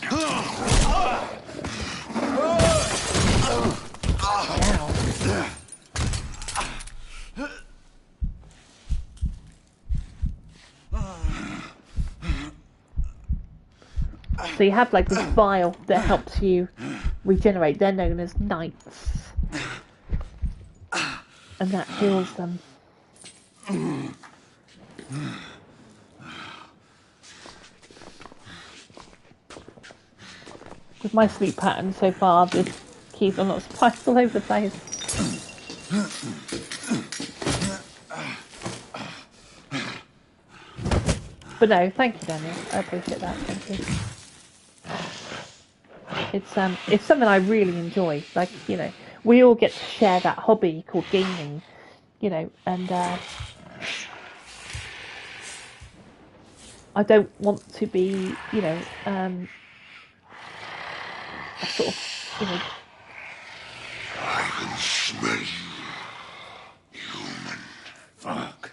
So you have like this vial that helps you regenerate. They're known as knights, and that heals them. With my sleep pattern so far, the keys are not spiced all over the place. But no, thank you, Daniel. I appreciate that. Thank you. It's something I really enjoy. Like, you know, we all get to share that hobby called gaming, you know, and I don't want to be, you know, a sort of, you know. I can smell you, human. Fuck.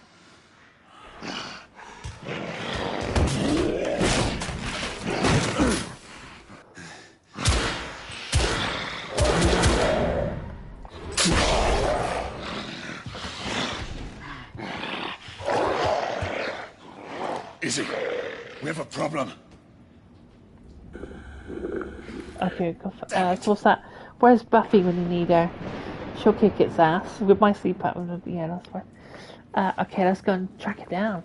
Izzy, we have a problem. Okay, so what's that? Where's Buffy when you need her? She'll kick its ass with my sleep pattern. Yeah, that's fine. Okay, let's go and track it down.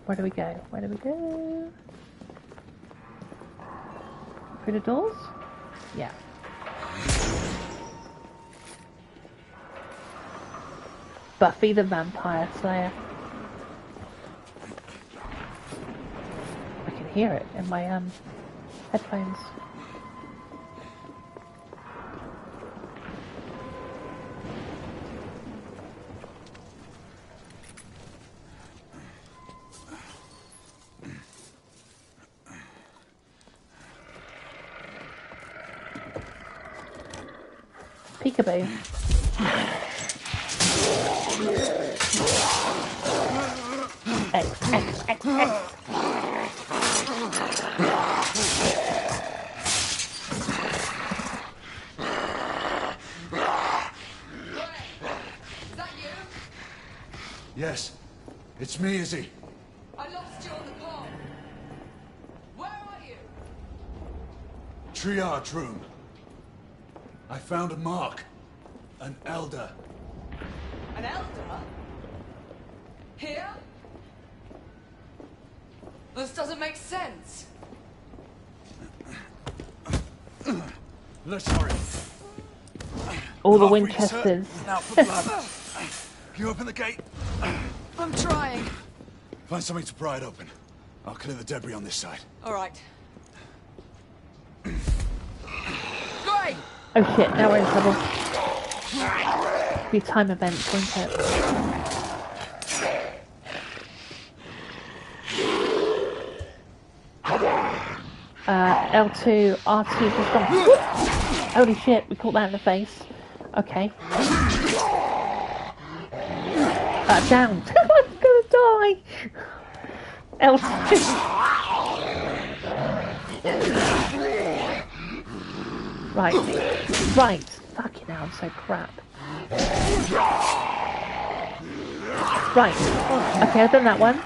Where do we go? Where do we go? Through the doors? Yeah. Buffy the Vampire Slayer. I can hear it in my headphones. Peekaboo. X. Yes, it's me, Izzy. I lost you on the call. Where are you? Triage room. I found a mark. An elder. An elder? Here? This doesn't make sense. Let's hurry. All the Half Reader's hurt. Winchesters. Now for blood. You open the gate. I'm trying. Find something to pry it open. I'll clear the debris on this side. All right. Great. Oh shit, now we're in trouble. Be time events, won't it? L2, R2 just gone. Whoop! Holy shit, we caught that in the face. Okay. Down. I'm gonna die. L2. Right. Fucking hell, I'm so crap. Right. Okay, I've done that one.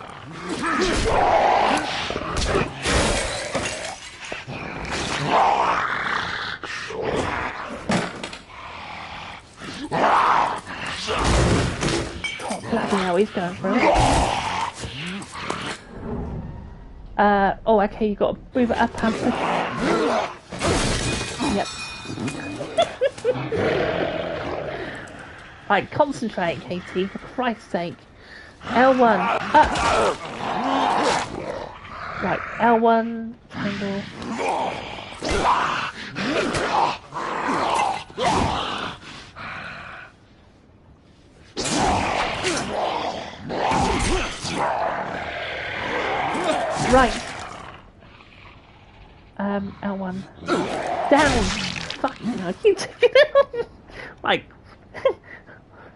Oh, bloody hell, he's going for it. Oh, okay, you got to move it up and push. Yep. Right, concentrate, Katie, for Christ's sake. L1, up. Right, L1, triangle. Right. L1. Down! Fucking hell, I keep taking it. Right.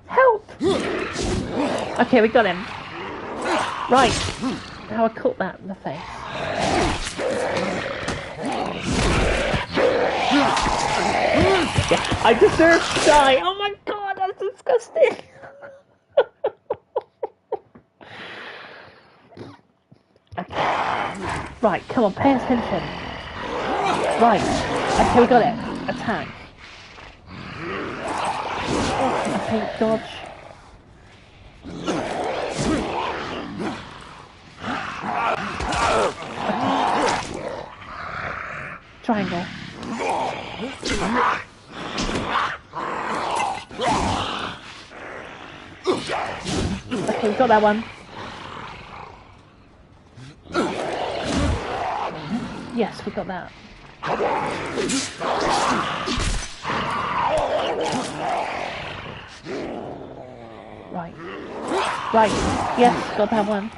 Help! Okay, we got him. Right. Now I caught that in the face. Yeah, I deserve to die. Oh my god, that's disgusting. Okay. Right, come on, pay attention. Right. Okay, we got it. Attack. Okay, dodge. Triangle. Okay, we got that one. Yes, we got that. Right. Right. Yes, got that one.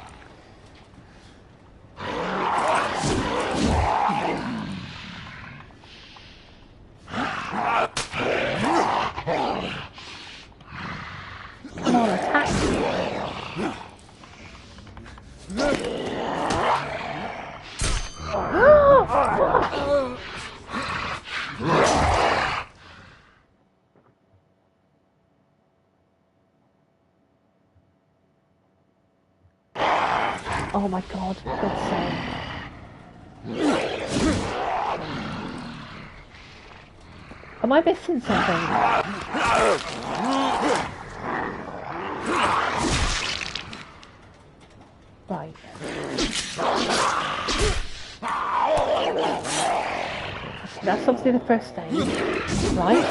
attack. Oh my god, for God's sake. Am I missing something? Right. Okay, that's obviously the first stage. Right.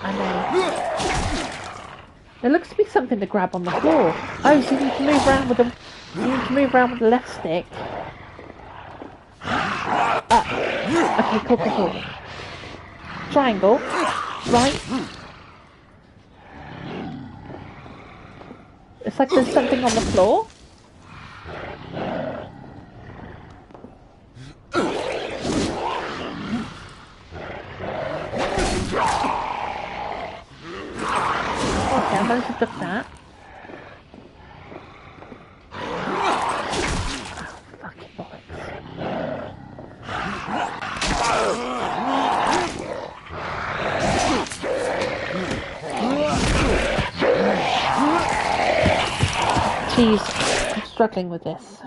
And then there looks to be something to grab on the floor. Oh, so you need to move around with the the left stick. Okay, cool. Triangle. Right. It's like there's something on the floor. Okay, I managed to duck that. Fucking bollocks. Jeez, I'm struggling with this.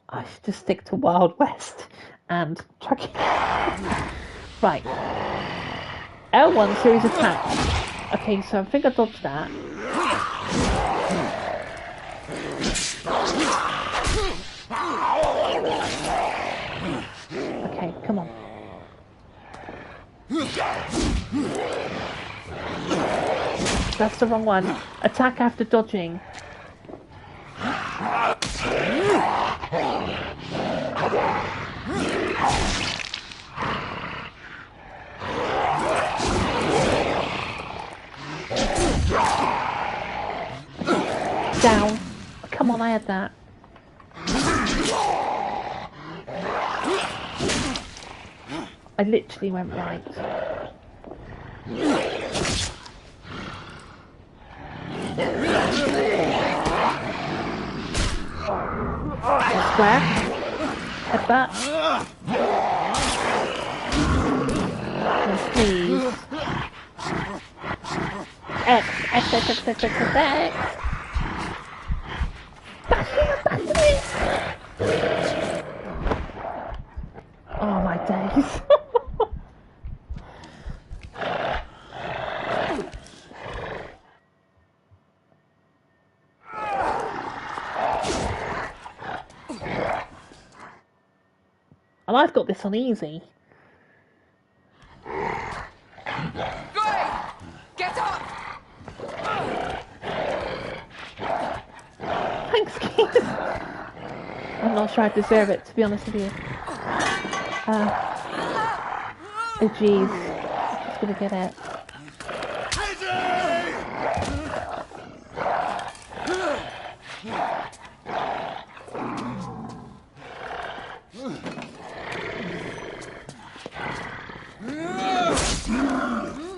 I should just stick to Wild West and tracking. Right. L1 series attack. Okay, so I think I dodged that. Okay, come on. That's the wrong one. Attack after dodging. Down. Come on, I had that. I literally went right. Square. Headbutt. And please. X. Oh my days. And I've got this on easy. Get up! Thanks, kids. I'm not sure I deserve it, to be honest with you. Oh jeez. Just gonna get it.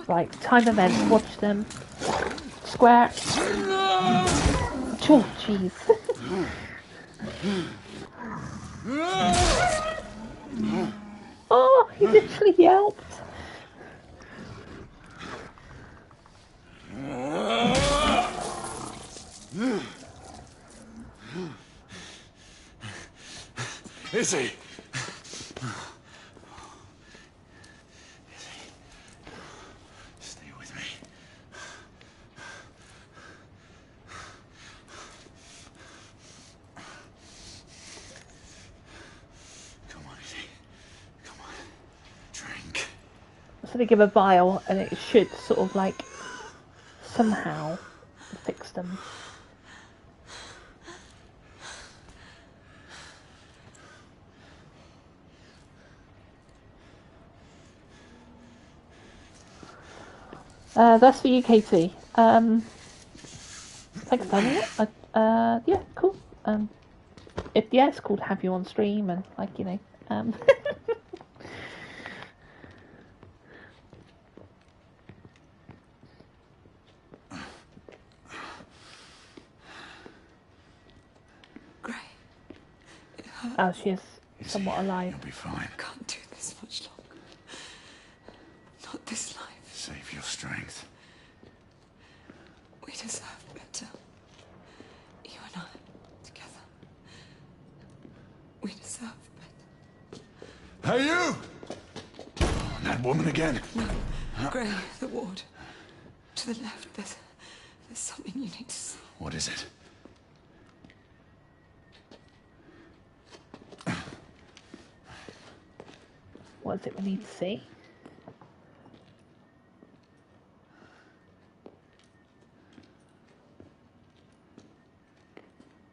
Right, time events, watch them. Square. Oh, jeez. Oh, he literally yelped. Is he? Stay with me. Come on, Izzy. Come on. Drink. So they give a vial and it should sort of like somehow fix them. That's for you, Katie. Thanks, Daniel. Yeah, cool. It's cool to have you on stream and like, you know, Oh, she is somewhat alive. You'll be fine. Can't do this much longer. Not this life. Save your strength. We deserve better. You and I, together. We deserve better. Hey, you! Oh, that woman again. No. Gray, the ward. To the left, there's something you need to see. What is it? What is it we need to see?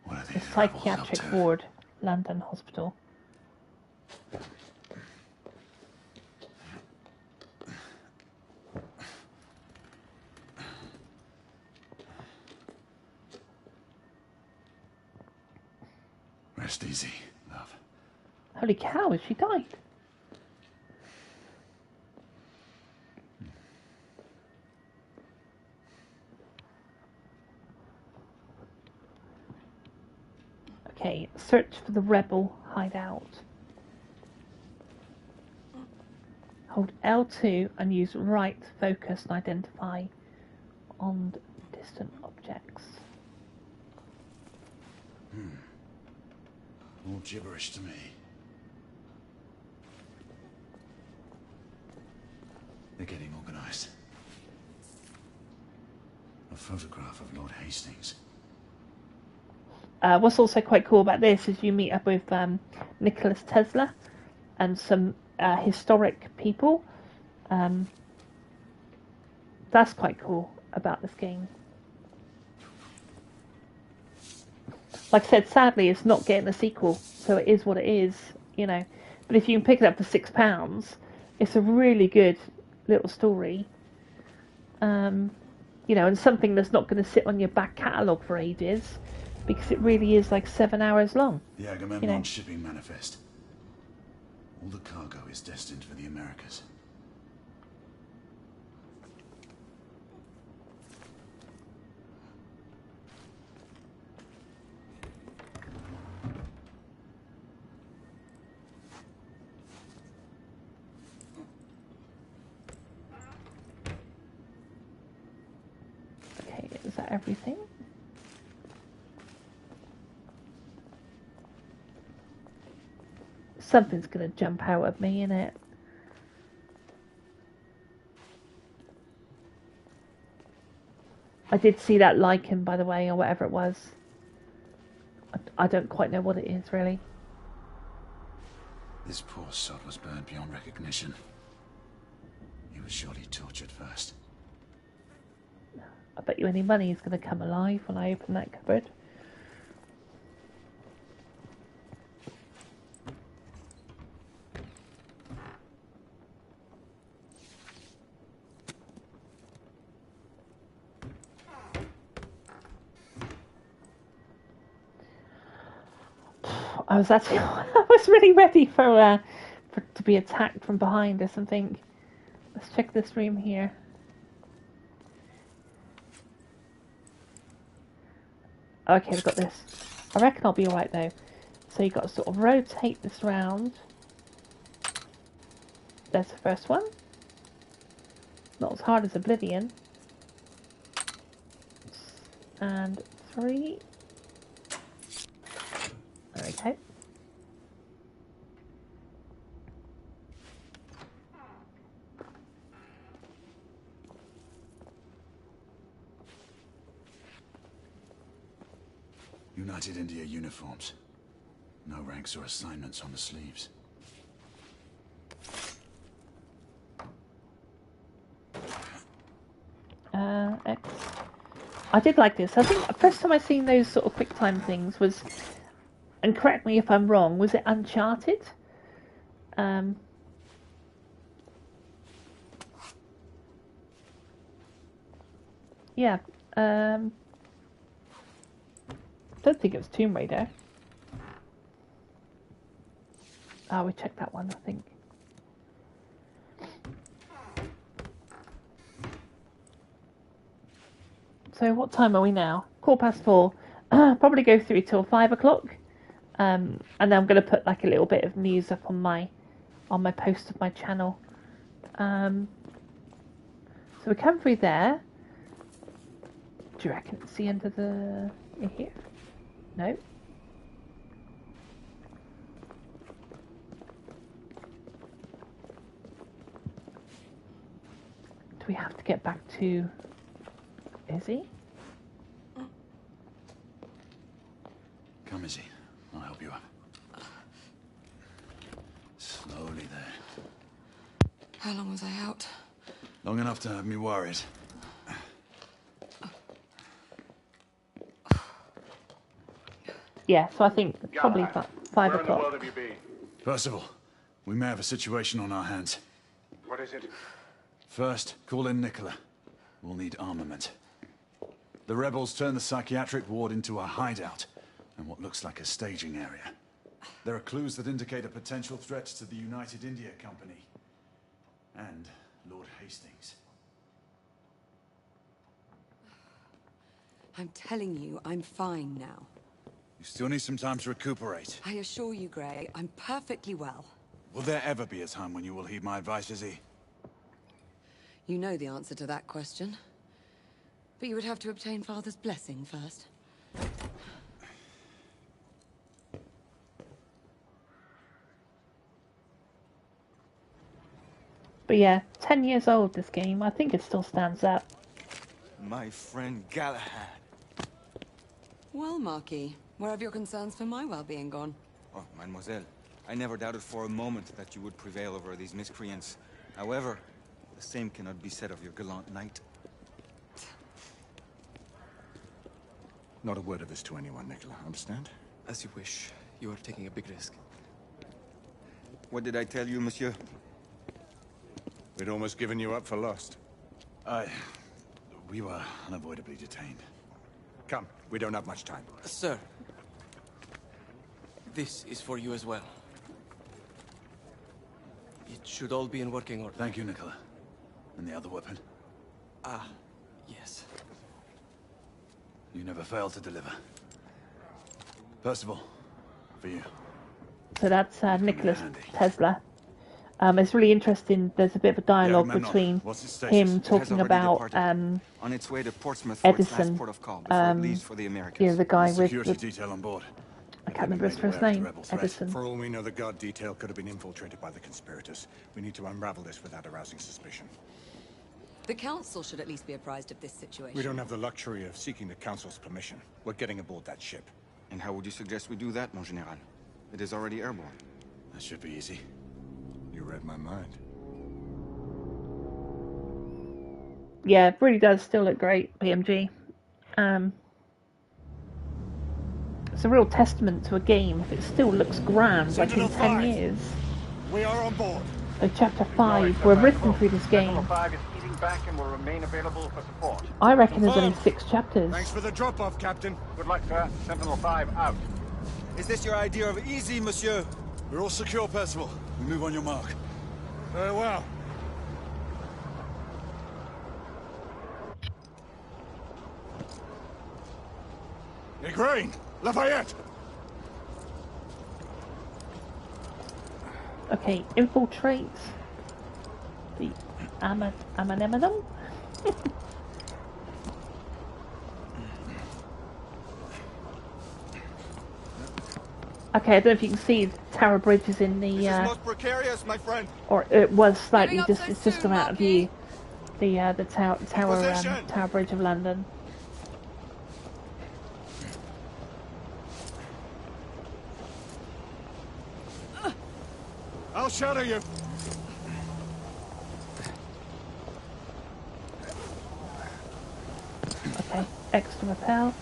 What are The these psychiatric rebels up to? ward, London Hospital. Rest easy, love. Holy cow, has she died? Okay, search for the rebel hideout. Hold L2 and use right focus and identify on distant objects. All gibberish to me. They're getting organised. A photograph of Lord Hastings. What's also quite cool about this is you meet up with Nicholas Tesla and some historic people. That's quite cool about this game. Like I said, sadly, it's not getting a sequel, so it is what it is, you know. But if you can pick it up for £6, it's a really good little story. You know, and something that's not going to sit on your back catalogue for ages, because it really is like 7 hours long. The Agamemnon you know. shipping manifest. All the cargo is destined for the Americas. Okay, is that everything? Something's going to jump out at me, innit? I did see that lichen, by the way, or whatever it was. I don't quite know what it is, really. This poor sod was burned beyond recognition. He was surely tortured first. I bet you any money is going to come alive when I open that cupboard. I was actually, I was really ready for to be attacked from behind or something. Let's check this room here. Okay, we've got this. I reckon I'll be alright though. So you've got to sort of rotate this round. There's the first one. Not as hard as Oblivion. And 3. Okay. United India uniforms. No ranks or assignments on the sleeves. X. I did like this. I think the first time I seen those sort of quick time things was, and correct me if I'm wrong, was it Uncharted? Yeah. Don't think it was Tomb Raider. Oh, we checked that one, I think. So what time are we now? 4:15. Probably go through till 5 o'clock. And then I'm going to put like a little bit of news up on my post of my channel. So we come through there. Do you reckon it's the end of the in here? No. Do we have to get back to Izzy? Come, Izzy. I'll help you up. Slowly there. How long was I out? Long enough to have me worried. Yeah, so I think probably about 5 Where in the o'clock. world have you been? Percival, we may have a situation on our hands. What is it? First, call in Nicola. We'll need armament. The rebels turned the psychiatric ward into a hideout and what looks like a staging area. There are clues that indicate a potential threat to the United India Company and Lord Hastings. I'm telling you, I'm fine now. You still need some time to recuperate. I assure you, Grey, I'm perfectly well. Will there ever be a time when you will heed my advice, Izzy? You know the answer to that question. But you would have to obtain Father's blessing first. But yeah, 10 years old this game. I think it still stands up. My friend Galahad. Well, Marquis, where have your concerns for my well-being gone? Oh, mademoiselle, I never doubted for a moment that you would prevail over these miscreants. However, the same cannot be said of your gallant knight. Not a word of this to anyone, Nicola. Understand? As you wish. You are taking a big risk. What did I tell you, monsieur? We'd almost given you up for lost. We were unavoidably detained. Come, we don't have much time. Sir, this is for you as well. It should all be in working order. Thank you, Nicola. And the other weapon? Ah, yes. You never fail to deliver. Percival, for you. So that's Nicholas Tesla. It's really interesting. There's a bit of a dialogue between him talking about on its way to Portsmouth, Edison, port of call before it leaves for the Americans. the guy with Security the, detail on board. I can't remember his first name. Edison. For all we know, the guard detail could have been infiltrated by the conspirators. We need to unravel this without arousing suspicion. The Council should at least be apprised of this situation. We don't have the luxury of seeking the Council's permission. We're getting aboard that ship. And how would you suggest we do that, mon général? It is already airborne. That should be easy. You read my mind. Yeah, it really does still look great, BMG. It's a real testament to a game if it still looks grand, like in 10 years. We are on board. So chapter 5, we're ripping through this game. Sentinel 5 is eating back and will remain available for support. I reckon there's only 6 chapters. Thanks for the drop-off, Captain. Good luck, sir. Sentinel 5 out. Is this your idea of easy, monsieur? We're all secure, Percival. We move on your mark. Very well. Igraine! Lafayette! Okay, infiltrate the Amanemadum. Okay, I don't know if you can see the Tower Bridge is in the. This is most precarious, my friend. Or it was slightly just. It's just gone out of view. The Tower Bridge of London. I'll shadow you. Okay, extra rappel.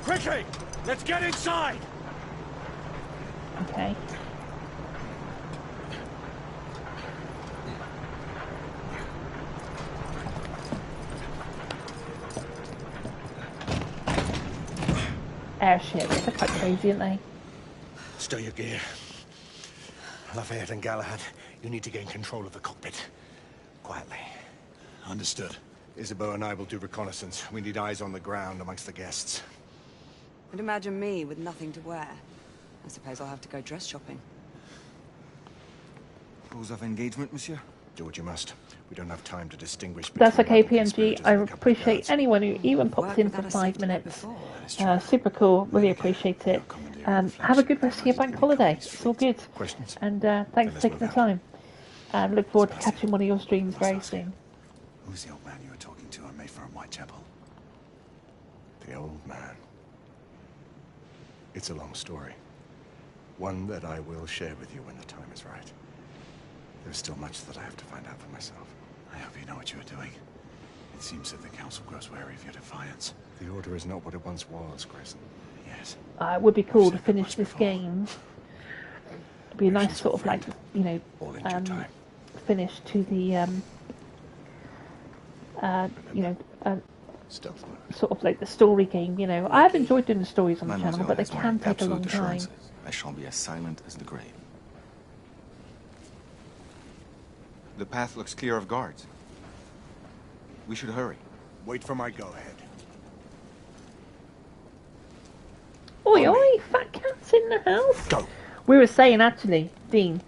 Quickly! Let's get inside! Okay. Airships, they're quite crazy, aren't they? Stow your gear. Lafayette and Galahad, you need to gain control of the cockpit. Quietly. Understood. Isabeau and I will do reconnaissance. We need eyes on the ground amongst the guests. And imagine me with nothing to wear. I suppose I'll have to go dress shopping. Rules of engagement, monsieur? Do what you must. We don't have time to distinguish That's between okay, rebel PMG. conspirators I and the company appreciate guards. anyone who even pops Worked in for without a 5 safety net minutes. before. Super cool. Really appreciate it. Have a good rest of your bank holiday. It's all good. Questions? And thanks for taking the time. And look forward to catching one of your streams very soon. Who's the old man you were talking to on Mayfair and Whitechapel? The old man. It's a long story. One that I will share with you when the time is right. There's still much that I have to find out for myself. I hope you know what you are doing. It seems that the Council grows wary of your defiance. The Order is not what it once was, Grayson. Yes. It would be cool to finish this game. It'd be a nice sort of like, you know, finish to the, you know, sort of like the story game, you know. I have enjoyed doing the stories on the channel, but they can take a long time. I shall be as silent as the grave. The path looks clear of guards. We should hurry. Wait for my go-ahead. Oi, oi, fat cat's in the house. Go. We were saying actually, Dean,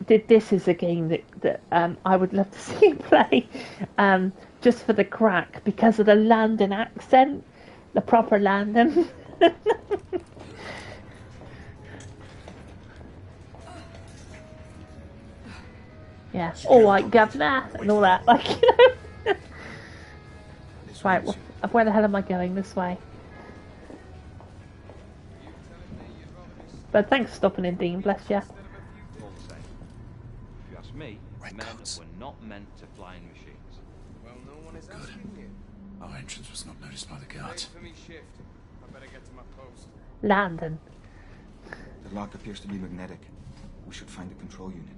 this is a game that I would love to see you play, just for the crack, because of the London accent, the proper London. Yeah, all right, governor, and all that, like, you know. Right, well, where the hell am I going? This way. But thanks for stopping in, Dean, bless you. If you ask me, men were not meant to fly in machines. Well, no one is asking you. Our entrance was not noticed by the guards. Wait for me shift. I better get to my post. London. The lock appears to be magnetic. We should find the control unit.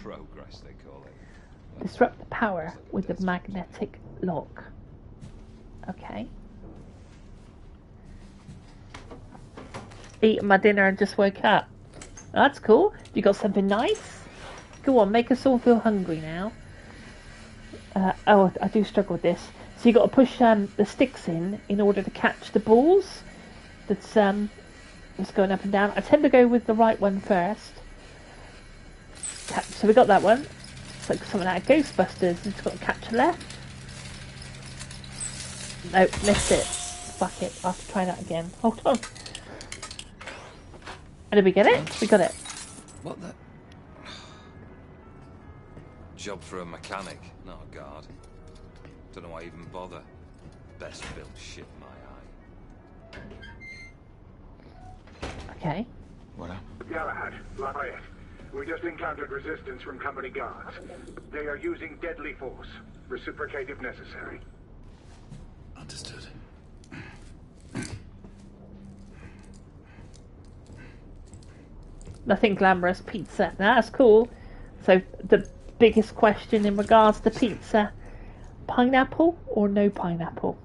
Progress, they call it. Disrupt the power with the magnetic lock. Okay. Eating my dinner and just woke up. That's cool. You got something nice? Go on, make us all feel hungry now. Oh, I do struggle with this. So you got to push the sticks in order to catch the balls. That's going up and down. I tend to go with the right one first. So we got that one. It's like something out of Ghostbusters. It's got to catch left. Nope, missed it. Fuck it. I'll have to try that again. Hold on. And did we get it? We got it. What the? Job for a mechanic, not a guard. Don't know why I even bother. Best built ship in my eye. Okay. What up? Galahad, Lafayette. We just encountered resistance from company guards. They are using deadly force. Reciprocate if necessary. Understood. Nothing glamorous. Pizza. That's cool. So the biggest question in regards to pizza: pineapple or no pineapple?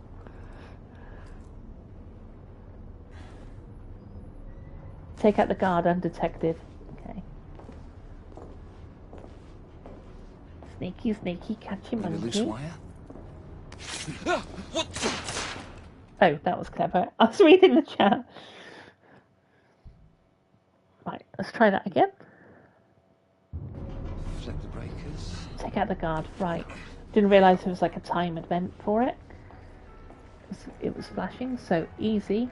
Take out the guard undetected. Okay. Sneaky, sneaky, catchy Maybe monkey. loose wire? What? Oh, that was clever. I was reading the chat. Right, let's try that again. Flip the breakers. Take out the guard. Right. Didn't realise there was like a time event for it. It was flashing, so easy.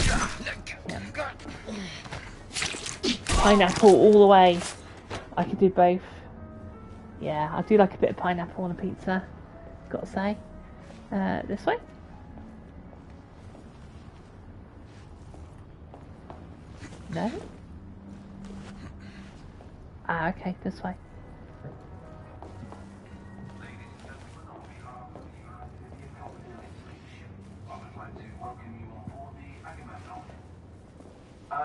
Yeah. Pineapple all the way. I could do both. Yeah, I do like a bit of pineapple on a pizza. Gotta say. This way. No? Ah, okay, this way.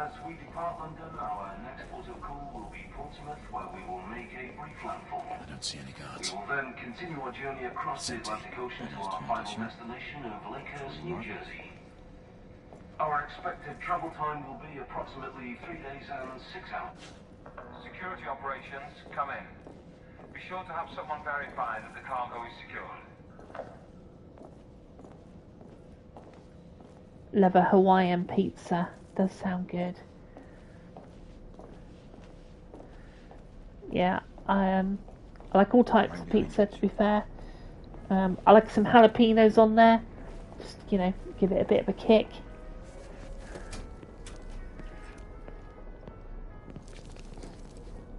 As we depart London, our next port of call will be Portsmouth, where we will make a brief landfall. I don't see any guards. We will then continue our journey across the Atlantic Ocean to our final destination of Lakehurst, New Jersey. Our expected travel time will be approximately 3 days and 6 hours. Security operations, come in. Be sure to have someone verify that the cargo is secured. Love a Hawaiian pizza. Does sound good. Yeah, I like all types of pizza, to be fair. I like some jalapenos on there. Just, you know, give it a bit of a kick.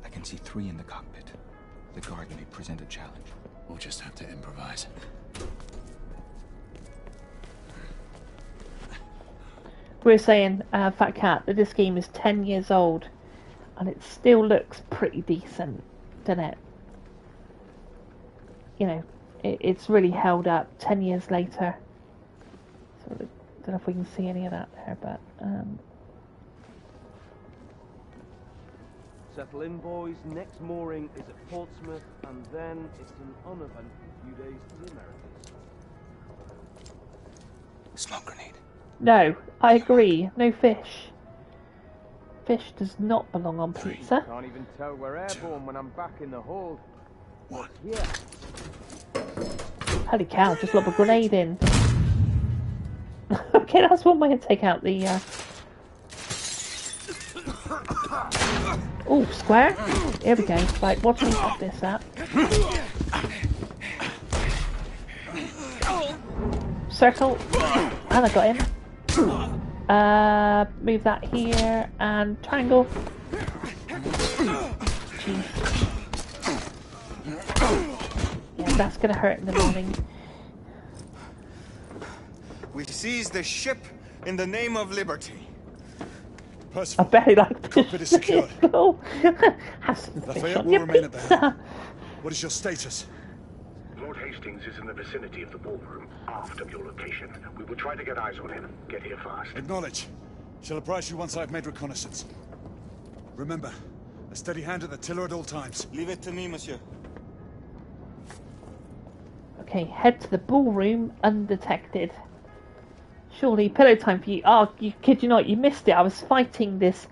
I can see 3 in the cockpit. The guard may present a challenge. We'll just have to improvise. We were saying, Fat Cat, that this game is 10 years old and it still looks pretty decent, doesn't it? You know, it's really held up 10 years later. So I don't know if we can see any of that there, but settle in, boys. Next mooring is at Portsmouth, and then it's an uneventful few days to the Americas. Smoke grenade. no, I agree. No fish. Fish does not belong on pizza. Can't even tell we're airborne when I'm back in the hold. One. Yeah. Holy cow, just lob a grenade in. Okay, that's one way to take out the... Oh, square? Here we go. Right, watch me pop this up. Circle. And I got him. Move that here. And triangle. Jeez. Yeah, that's gonna hurt in the morning. We seize the ship in the name of liberty. I bet he liked the cockpit is secured. Lafayette will remain at the helm. What is your status? Lord Hastings is in the vicinity of the ballroom, aft of your location. We will try to get eyes on him. Get here fast. Acknowledge. Shall apprise you once I've made reconnaissance. Remember, a steady hand at the tiller at all times. Leave it to me, monsieur. Okay, head to the ballroom undetected. Surely, pillow time for you. Oh, you kid you not, you missed it. I was fighting this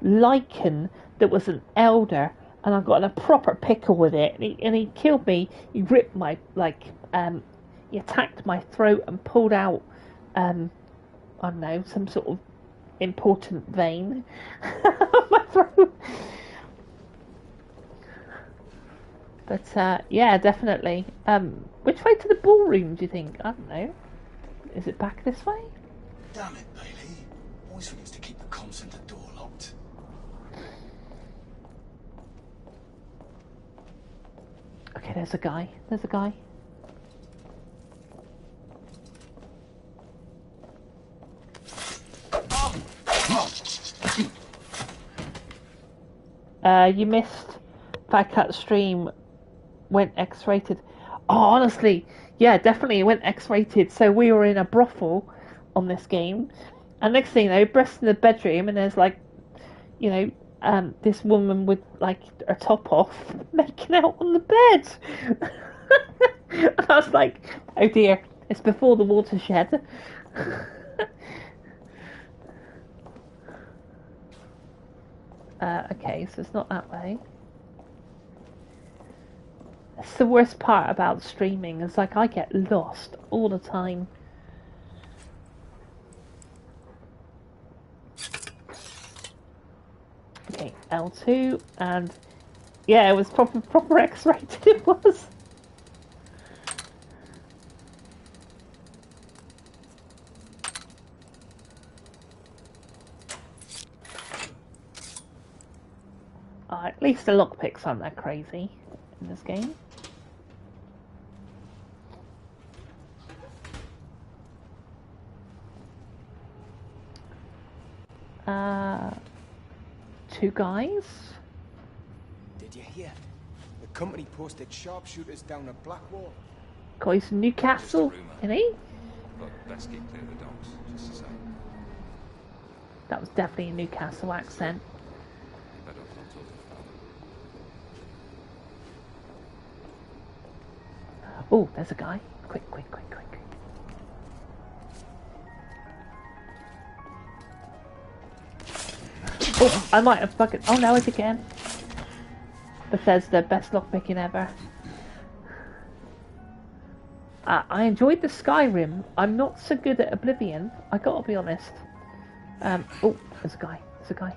lichen that was an elder, and I got in a proper pickle with it. And he killed me. He ripped my, he attacked my throat and pulled out, I don't know, some sort of important vein on my throat. But, yeah, definitely. Which way to the ballroom, do you think? I don't know. Is it back this way? Damn it, Bailey. Always forgets to keep the comms center door locked. Okay, there's a guy. There's a guy. You missed Fat Cat stream went X-rated. Oh, honestly, yeah, definitely it went X-rated. So we were in a brothel on this game, and next thing you know, breasts in the bedroom, and there's like, you know, this woman with like her top off, making out on the bed. And I was like, oh dear, it's before the watershed. Okay, so it's not that way. That's the worst part about streaming. It's like I get lost all the time. Okay, L2, and yeah, it was proper X-rated. It was. At least the lockpicks aren't that crazy in this game. Two guys. Did you hear? The company posted sharpshooters down at Blackwall. Guys, Newcastle, isn't he? But best keep clear of the docks, just to say. That was definitely a Newcastle accent. Oh, there's a guy. Quick. Oh, I might have fucking... Oh, no, it's again. Bethesda, best lockpicking ever. I enjoyed the Skyrim. I'm not so good at Oblivion. I gotta be honest. Oh, there's a guy.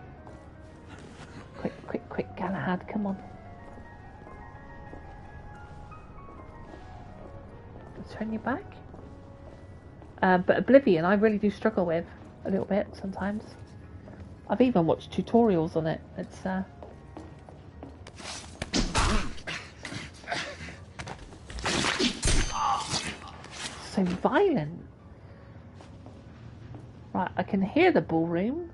Quick, Galahad, come on. Turn your back. But Oblivion, I really do struggle with a little bit sometimes. I've even watched tutorials on it. It's so violent. Right, I can hear the ballroom.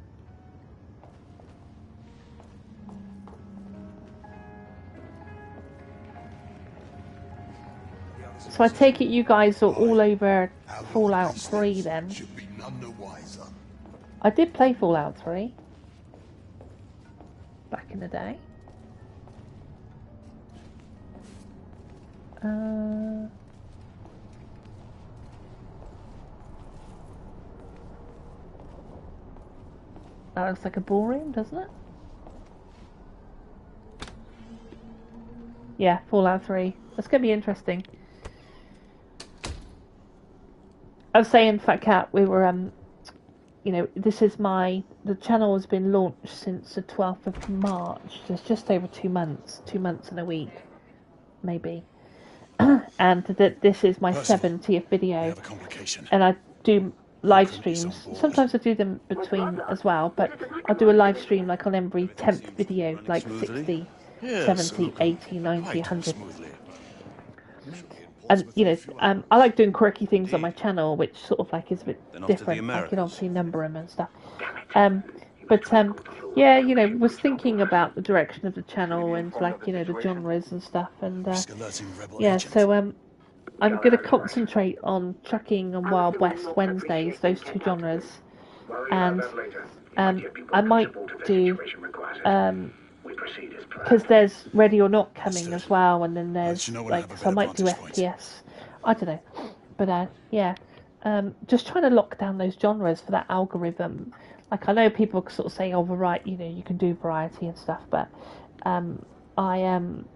So I take it you guys are all over Fallout 3 then. I did play Fallout 3 back in the day. That looks like a ballroom, doesn't it? Yeah, Fallout 3. That's going to be interesting. I was saying, Fat Cat, we were, you know, this is the channel has been launched since the 12th of March. So it's just over 2 months. 2 months and a week, maybe. And this is my 70th video. And I do live streams. Sometimes I do them between as well, but I'll do a live stream like on every 10th video, like 60, 70, 80, 90, 100. And, you know, I like doing quirky things on my channel, which sort of like is a bit different. I can obviously number them and stuff. Yeah, you know, was thinking about the direction of the channel and, like, you know, the genres and stuff. And, yeah, so I'm going to concentrate on trucking and Wild West Wednesdays, those two genres. And I might do... because there's Ready or Not coming as well, and then there's like, so I might do FPS. I don't know, but yeah, just trying to lock down those genres for that algorithm. Like, I know people sort of say, "Oh, right, you know, you can do variety and stuff," but I am,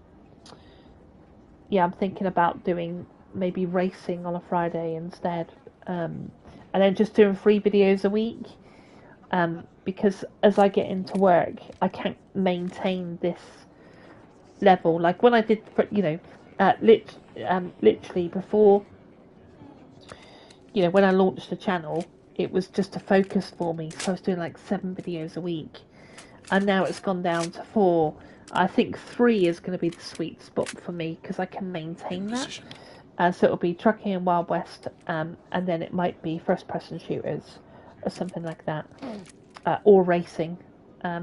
yeah, I'm thinking about doing maybe racing on a Friday instead, and then just doing 3 videos a week. Because as I get into work, I can't maintain this level. Like when I did, you know, literally before, you know, when I launched the channel, it was just a focus for me. So I was doing like 7 videos a week, and now it's gone down to 4. I think 3 is going to be the sweet spot for me because I can maintain that. So it'll be trucking and Wild West, and then it might be first-person shooters or something like that. Or racing, yeah.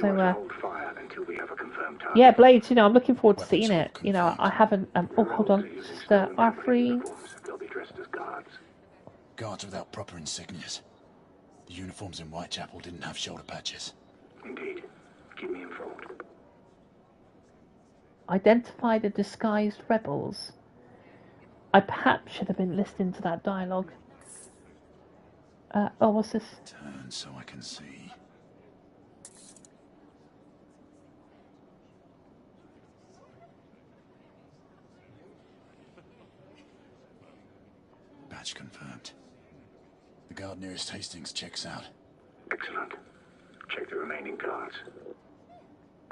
So yeah, Blades. You know, I'm looking forward to seeing it. You know, I haven't. Oh, hold on, just R3. They'll be dressed as guards. Guards without proper insignias. The uniforms in Whitechapel didn't have shoulder patches. Indeed. Keep me informed. Identify the disguised rebels. I perhaps should have been listening to that dialogue. Oh, what's this? Turn so I can see. Badge confirmed. The guard nearest Hastings checks out. Excellent. Check the remaining guards.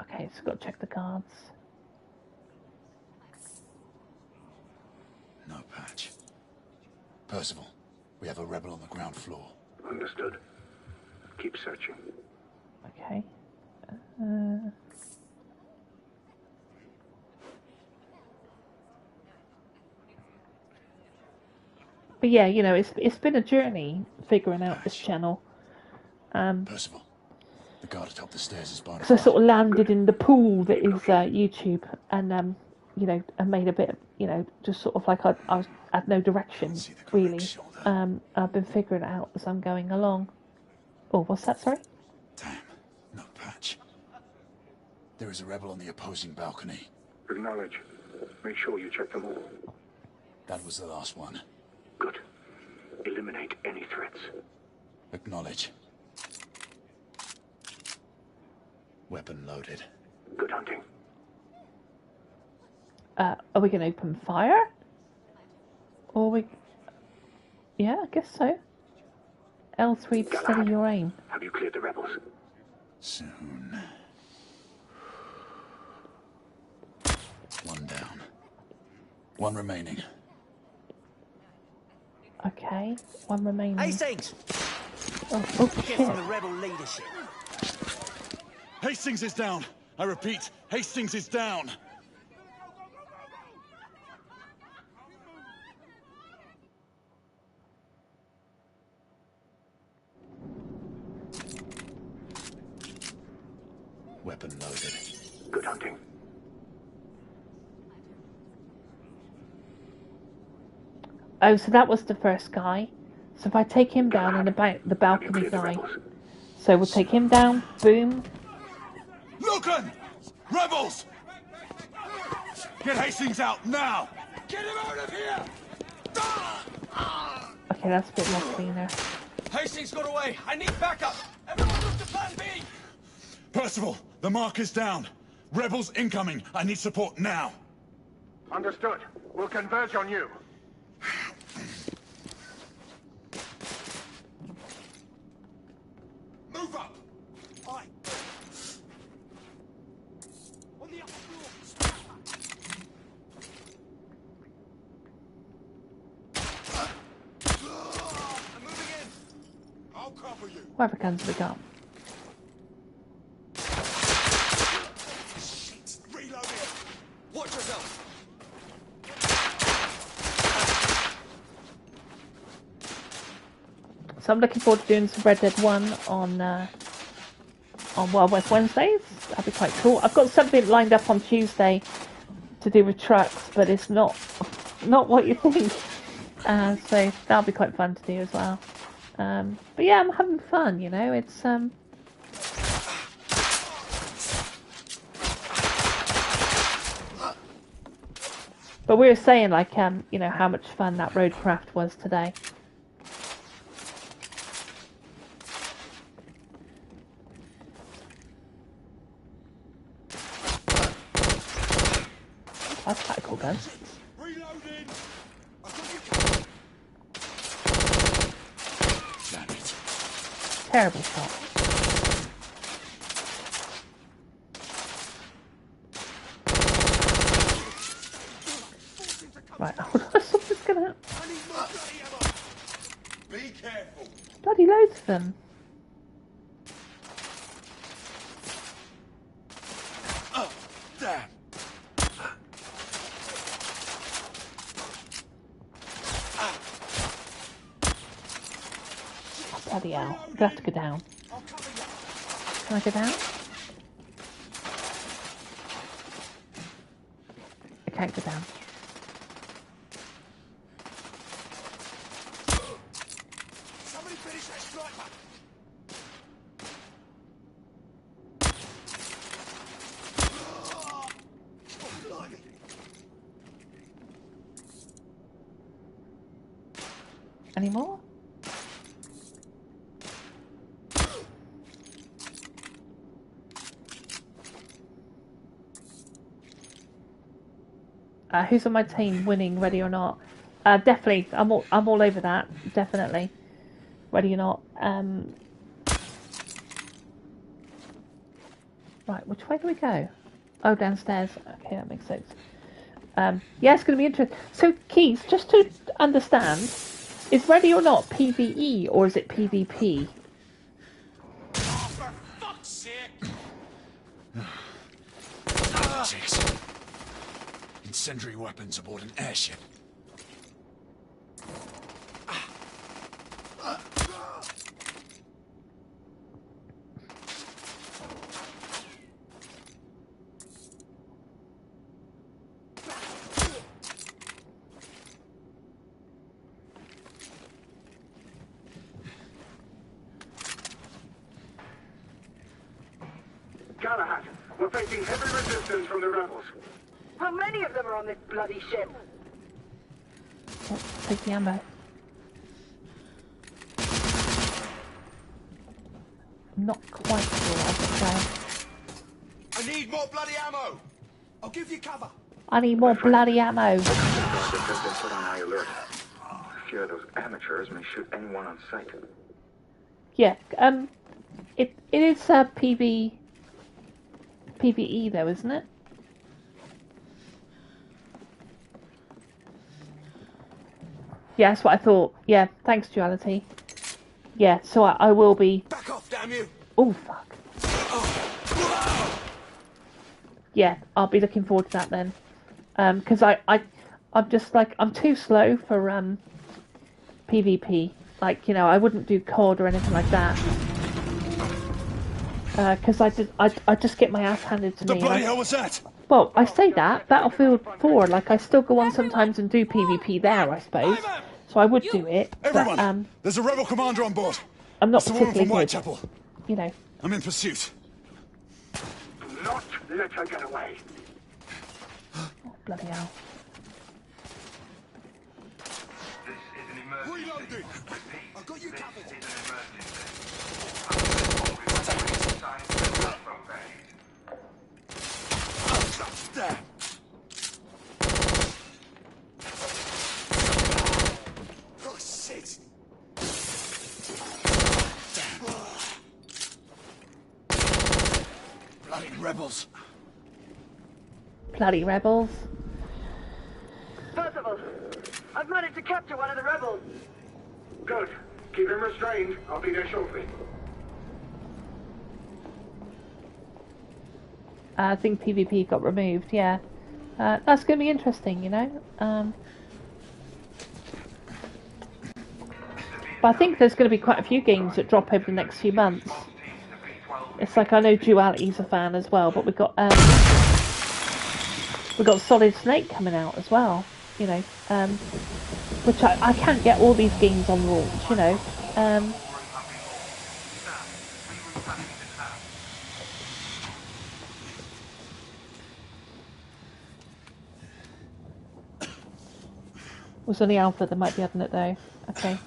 Okay, so got to check the guards. No patch. Percival. We have a rebel on the ground floor. Understood. Keep searching. Okay. But yeah, you know, it's been a journey figuring out this channel. Percival. The guard atop the stairs is by the So I sort of landed in the pool that is YouTube, and you know, and made a bit of, you know, just sort of like I had no direction really. I've been figuring it out as I'm going along. Oh, what's that? Sorry. Damn, no patch. There is a rebel on the opposing balcony. Acknowledge. Make sure you check them all. That was the last one. Good. Eliminate any threats. Acknowledge. Weapon loaded. Good hunting. Are we going to open fire? Or we... Yeah, I guess so. L3 to steady your aim. Have you cleared the rebels? Soon. One down. One remaining. Okay, one remaining. Hastings! Oh Get shit. from the rebel leadership. Hastings is down. I repeat, Hastings is down. Weapon loaded. Good hunting. Oh, so that was the first guy. So if I take him down and the balcony guy. So we'll take him down, boom. Lucan! Rebels! Get Hastings out now! Get him out of here! Okay, that's a bit more cleaner. Hastings got away. I need backup. Everyone move to plan B. Percival, the marker's down. Rebels incoming. I need support now. Understood. We'll converge on you. Move up! Aye. On the upper floor. I'm moving in. I'll cover you. Whatever guns we got. Shit! Reloading! Watch yourself. So I'm looking forward to doing some Red Dead 1 on Wild West Wednesdays. That'd be quite cool. I've got something lined up on Tuesday to do with trucks, but it's not what you think. So that'll be quite fun to do as well. But yeah, I'm having fun, you know. It's But we were saying, like, you know, how much fun that roadcraft was today. That's quite a cool gun. Reloading! Damn it. Terrible shot. Right, hold on, something's gonna happen. Be careful! Bloody loads of them. Oh, damn! Oh, bloody hell. I'm gonna have to go down. Can I go down? I can't go down. Somebody finish that sniper! Any more? Who's on my team winning, ready or not? Definitely, I'm all over that. Definitely, ready or not. Right, which way do we go? Oh, downstairs. Okay, that makes sense. Yeah, it's going to be interesting. So, Keith, just to understand, is ready or not PvE or is it PvP? Fuck's sake! Jeez. Incendiary weapons aboard an airship. facing heavy resistance from the rebels. How many of them are on this bloody ship? Oh, take the ammo. I'm not quite sure what I can say. I need more bloody ammo! I'll give you cover! I need more bloody ammo. The target has been put on high alert. A few of those amateurs may shoot anyone on sight. Yeah, it is PvE though, isn't it? Yeah, that's what I thought. Yeah, thanks, Duality. Yeah, so I will be... Back off, damn you! Oh, fuck. Yeah, I'll be looking forward to that then. Because I'm just like, I'm too slow for PvP. Like, you know, I wouldn't do COD or anything like that. Because I just get my ass handed to me. The bloody hell was that? Well, I say that, Battlefield 4, like, I still go on sometimes and do PvP there, I suppose. So I would do it. Everyone, but, there's a rebel commander on board. I'm not It's the woman particularly from good. Whitechapel. You know. I'm in pursuit. Do not let her get away. Oh, bloody hell. This is an emergency. Reloading! Repeat, I've got you this covered. is an emergency. Signs of lifeboat aid. There! Oh, shit! Bloody rebels! Bloody rebels. Percival, I've managed to capture one of the rebels. Good. Keep him restrained. I'll be there shortly. I think PvP got removed, yeah. That's going to be interesting, you know. But I think there's going to be quite a few games that drop over the next few months. It's like, I know Duality's a fan as well, but we've got Solid Snake coming out as well, you know. Which I can't get all these games on launch, you know. Was only Alpha that might be having it though. Okay.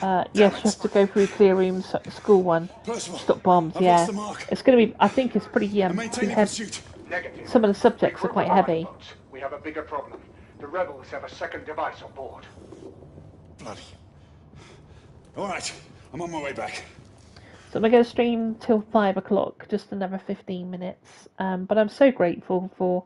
Yes, you have to go through clear rooms, school one. Stop bombs, yeah. It's going to be, I think it's pretty heavy. Negative. Some of the subjects are quite heavy. We have a bigger problem. The rebels have a second device on board. Bloody. Alright, I'm on my way back. So I'm going to stream till 5 o'clock, just another 15 minutes. But I'm so grateful for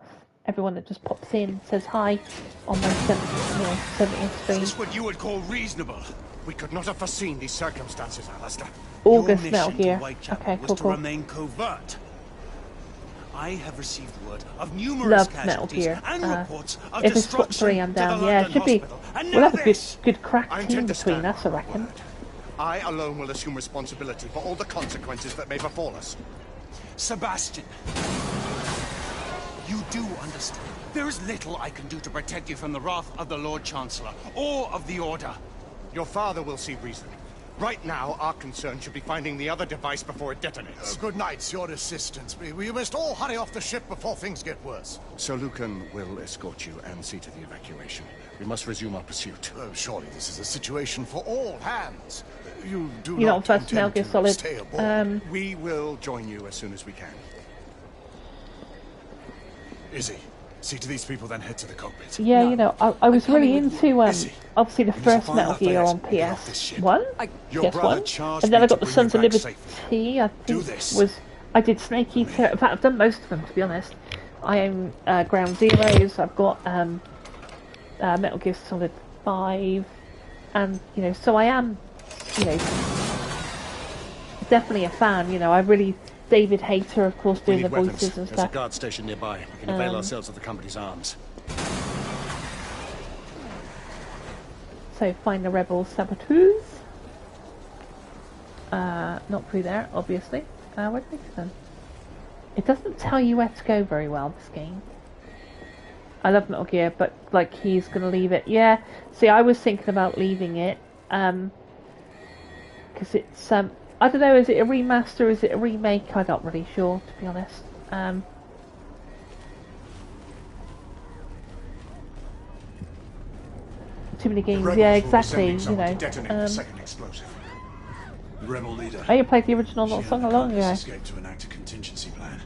everyone that just pops in, says hi on my 70th stream. Is this what you would call reasonable? We could not have foreseen these circumstances, Alistair. August Your Metal mission Gear. to Whitechapel Okay, was cool, to cool. remain covert. I have received word of numerous Love Metal casualties Gear. and reports of If it's SWAT destruction 3, I'm to the down. Yeah, London it should be. hospital. And We'll now have a this. good crack I team intend to between stand us, I reckon. I alone will assume responsibility for all the consequences that may befall us. Sebastian, you do understand. There is little I can do to protect you from the wrath of the Lord Chancellor or of the Order. Your father will see reason. Right now, our concern should be finding the other device before it detonates. Good night, your assistance. We must all hurry off the ship before things get worse. Sir Lucan will escort you and see to the evacuation. We must resume our pursuit. Oh, surely this is a situation for all hands. You do You're not not first Metal intend Gear to Solid. stay aboard. We will join you as soon as we can. Izzy, see to these people, then head to the cockpit. Yeah, you know, I was really into obviously the first Metal Gear on PS1, PS1, and then I got the Sons of Liberty. I think I did Snake Eater. In fact, I've done most of them, to be honest. I own Ground Zeroes. I've got Metal Gear Solid 5, and you know, so I am, you know, definitely a fan. You know, I really. David Hayter, of course, doing the voices and There's a stuff. guard station nearby. We can avail ourselves of the company's arms. So find the rebel saboteurs. Not through there, obviously. Where did they go then? It doesn't tell you where to go very well, this game. I love Metal Gear, but like he's gonna leave it. Yeah. See, I was thinking about leaving it, because it's I don't know. Is it a remaster? Is it a remake? I'm not really sure, to be honest. too many games. The Yeah, rebels will be exactly. sending You someone to know. detonate the second explosive. The rebel leader. I played the original not She so and the long Congress ago. escaped to enact a contingency plan.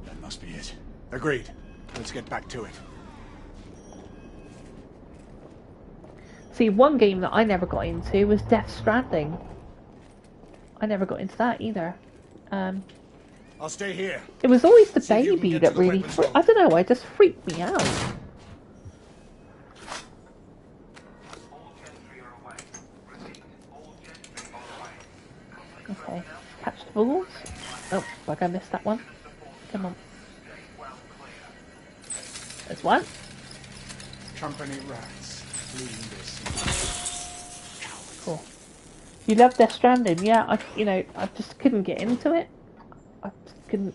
That must be it. Agreed. Let's get back to it. See, one game that I never got into was Death Stranding. I never got into that either. I'll stay here. It was always the See if you can baby get that to the really, weapons I don't know, it just freaked me out. Okay, catch the balls. Oh, like I missed that one. Come on. There's one. Company rats. Leaving this. Cool. You love Death Stranding, yeah? I just couldn't get into it. I just couldn't.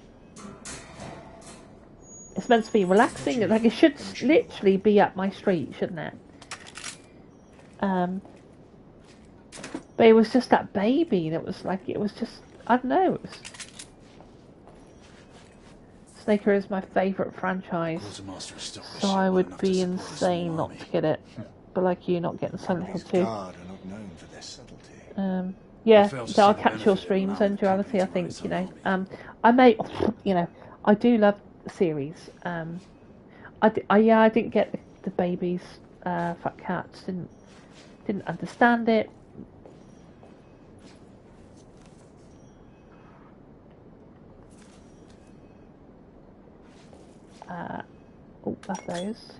It's meant to be relaxing. Like, it should literally be up my street, shouldn't it? But it was just that baby that was like, it was just, I don't know. It was... Snaker is my favourite franchise, so I would be insane not to get it. But like you, not getting Silent Hill 2. Yeah, so I'll catch your streams and duality, I think, you know. I may, you know, I do love the series. I didn't get the babies, fat cats, didn't understand it. Love those.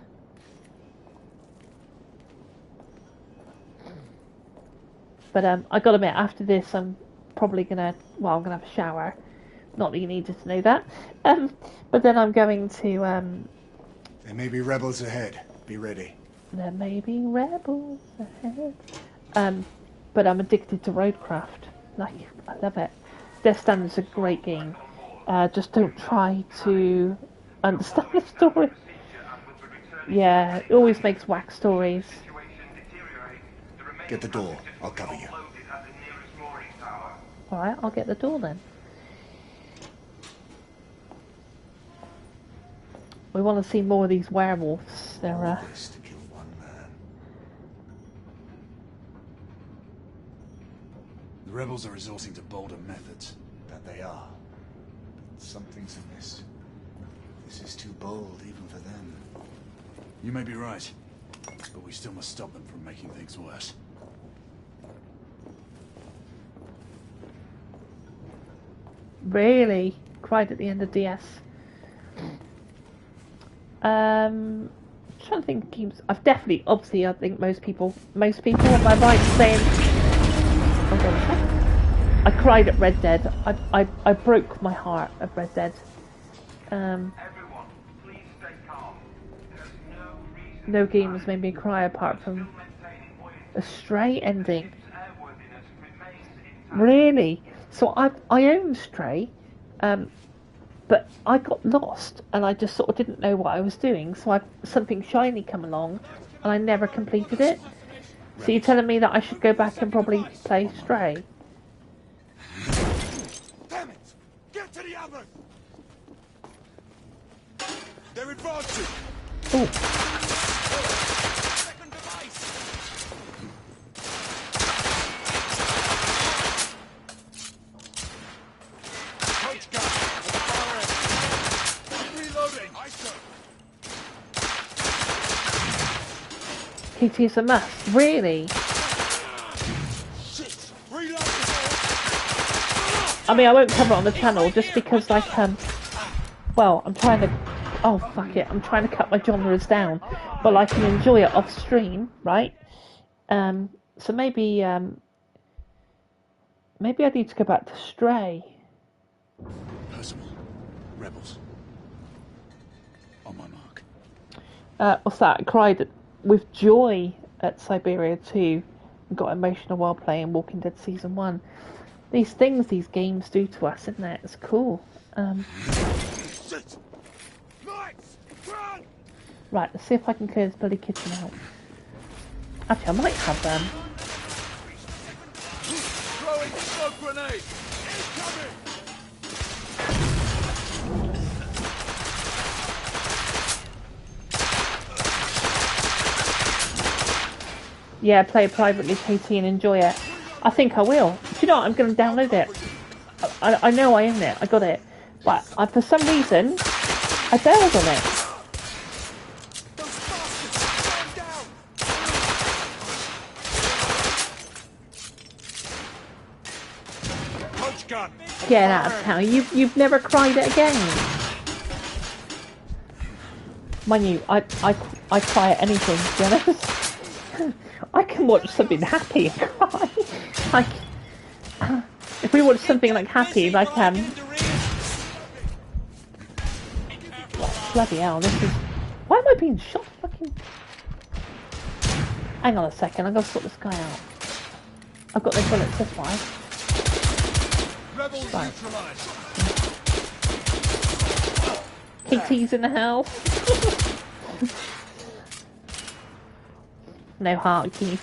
But I gotta admit, after this, I'm probably gonna, well, I'm gonna have a shower. Not that you needed to know that. But then I'm going to. There may be rebels ahead. Be ready. There may be rebels ahead. But I'm addicted to Roadcraft. Like, I love it. Death Stranding's a great game. Just don't try to understand the story. Yeah, it always makes whack stories. Get the door. I'll cover you. Alright, I'll get the door then. We want to see more of these werewolves. They're to kill one man. The rebels are resorting to bolder methods. That they are. But something's amiss. This is too bold even for them. You may be right, but we still must stop them from making things worse. Really? Cried at the end of DS. Trying to think of games. I've definitely, obviously, I think most people, am I right in saying? Hold on a second. I cried at Red Dead. I broke my heart at Red Dead. No game has made me cry apart from a Stray ending. Really? So I own Stray, but I got lost and I just sort of didn't know what I was doing. So something shiny come along, and I never completed it. So you're telling me that I should go back and probably play Stray? Damn it! Get to the oven! They're advancing! Oh. PT is a must, really? I mean, I won't cover it on the channel just because, like, well, I'm trying to, oh, fuck it, I'm trying to cut my genres down, but I can enjoy it off stream, right? So maybe, maybe I need to go back to Stray. Percival, rebels. On my mark. What's that? I cried with joy at Siberia 2 and got emotional while playing Walking Dead Season 1. These things these games do to us, isn't it? It's cool. Right, let's see if I can clear this bloody kitchen out. Actually, I might have them. Throwing smoke grenade! Incoming! Yeah, play it privately, KT, and enjoy it. I think I will. Do you know what? I'm going to download it. I know I own it. I got it. But for some reason, I bailed on it. Get out of town. You've never cried it again. Mind you, I cry at anything, to be honest. I can watch something happy and cry. Like, if we watch something like happy, like bloody hell, this is. Why am I being shot? Fucking. Hang on a second, I'm gonna sort this guy out. I've got no bullets, that's why. Rebels right. neutralized. KT's in the house. No heart keys.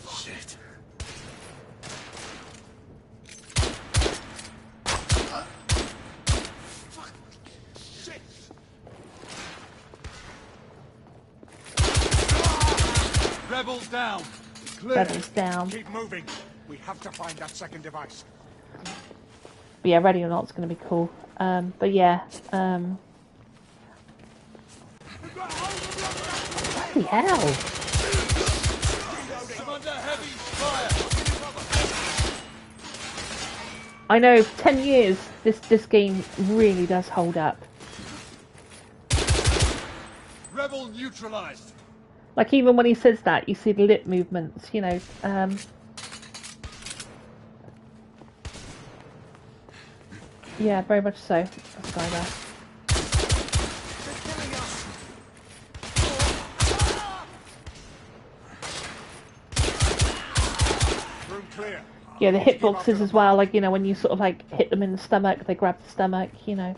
Shit. Rebels down. Clear. Rebels down. Keep moving. We have to find that second device. But yeah, Ready or Not's going to be cool. But yeah, bloody hell! I'm under heavy fire. I know, 10 years, this game really does hold up. Rebel neutralized. Like, even when he says that, you see the lip movements, you know. Yeah, very much so. That's guy there. Yeah, the hitboxes as well, like, you know, when you sort of, like, hit them in the stomach, they grab the stomach, you know.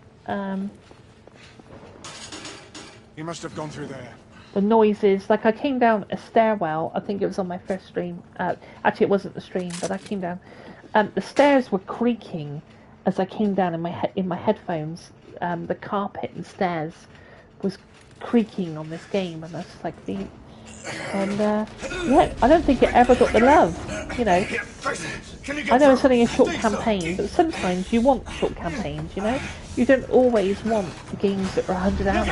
He must have gone through there. The noises, like, I came down a stairwell, I think it was on my first stream. Actually, it wasn't the stream, but I came down. The stairs were creaking as I came down in my headphones. The carpet and stairs was creaking on this game, and that's like the. And yeah, I don't think it ever got the love, you know. I know it's only a short campaign, but sometimes you want short campaigns, you know. You don't always want games that are 100 hours.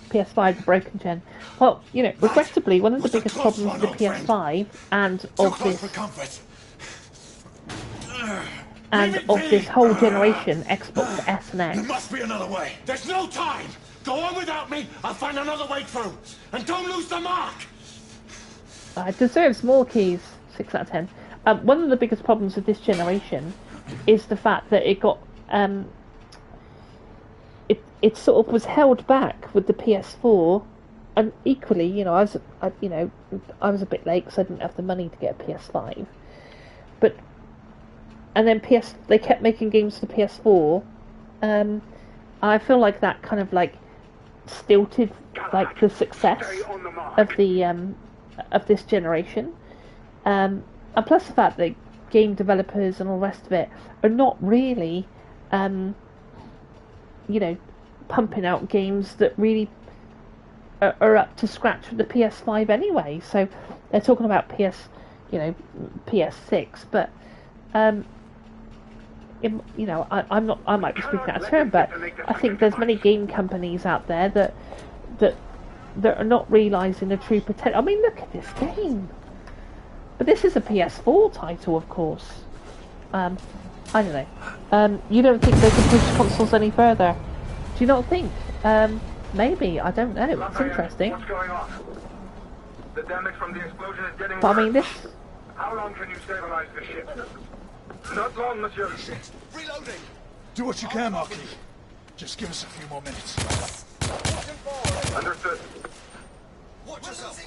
PS5 broken gen. Well, you know, regrettably, one of the biggest problems with the PS5 and of this whole generation, Xbox S and X. There must be another way. There's no time. Go on without me. I'll find another way through. And don't lose the mark. It deserves more keys. 6 out of 10. One of the biggest problems with this generation is the fact that it got it sort of was held back with the PS4, and equally, you know, I was a bit late because I didn't have the money to get a PS5, but and then they kept making games for the PS4. I feel like that kind of like stilted like the success of the of this generation, and plus the fact that game developers and all the rest of it are not really you know, pumping out games that really are up to scratch with the PS5 anyway. So they're talking about PS6, but you know, I might be speaking out of turn, but I think there's many game companies out there that are not realising the true potential. I mean, look at this game. But this is a PS4 title, of course. I don't know. You don't think they can push consoles any further? Do you not think? Maybe. I don't know. It's interesting. What's going on? The damage from the explosion is getting But worse. I mean, this. How long can you stabilize the ship? Not long, monsieur. Reloading. Do what you can, Marquis. Just give us a few more minutes. Understood. Watch yourself.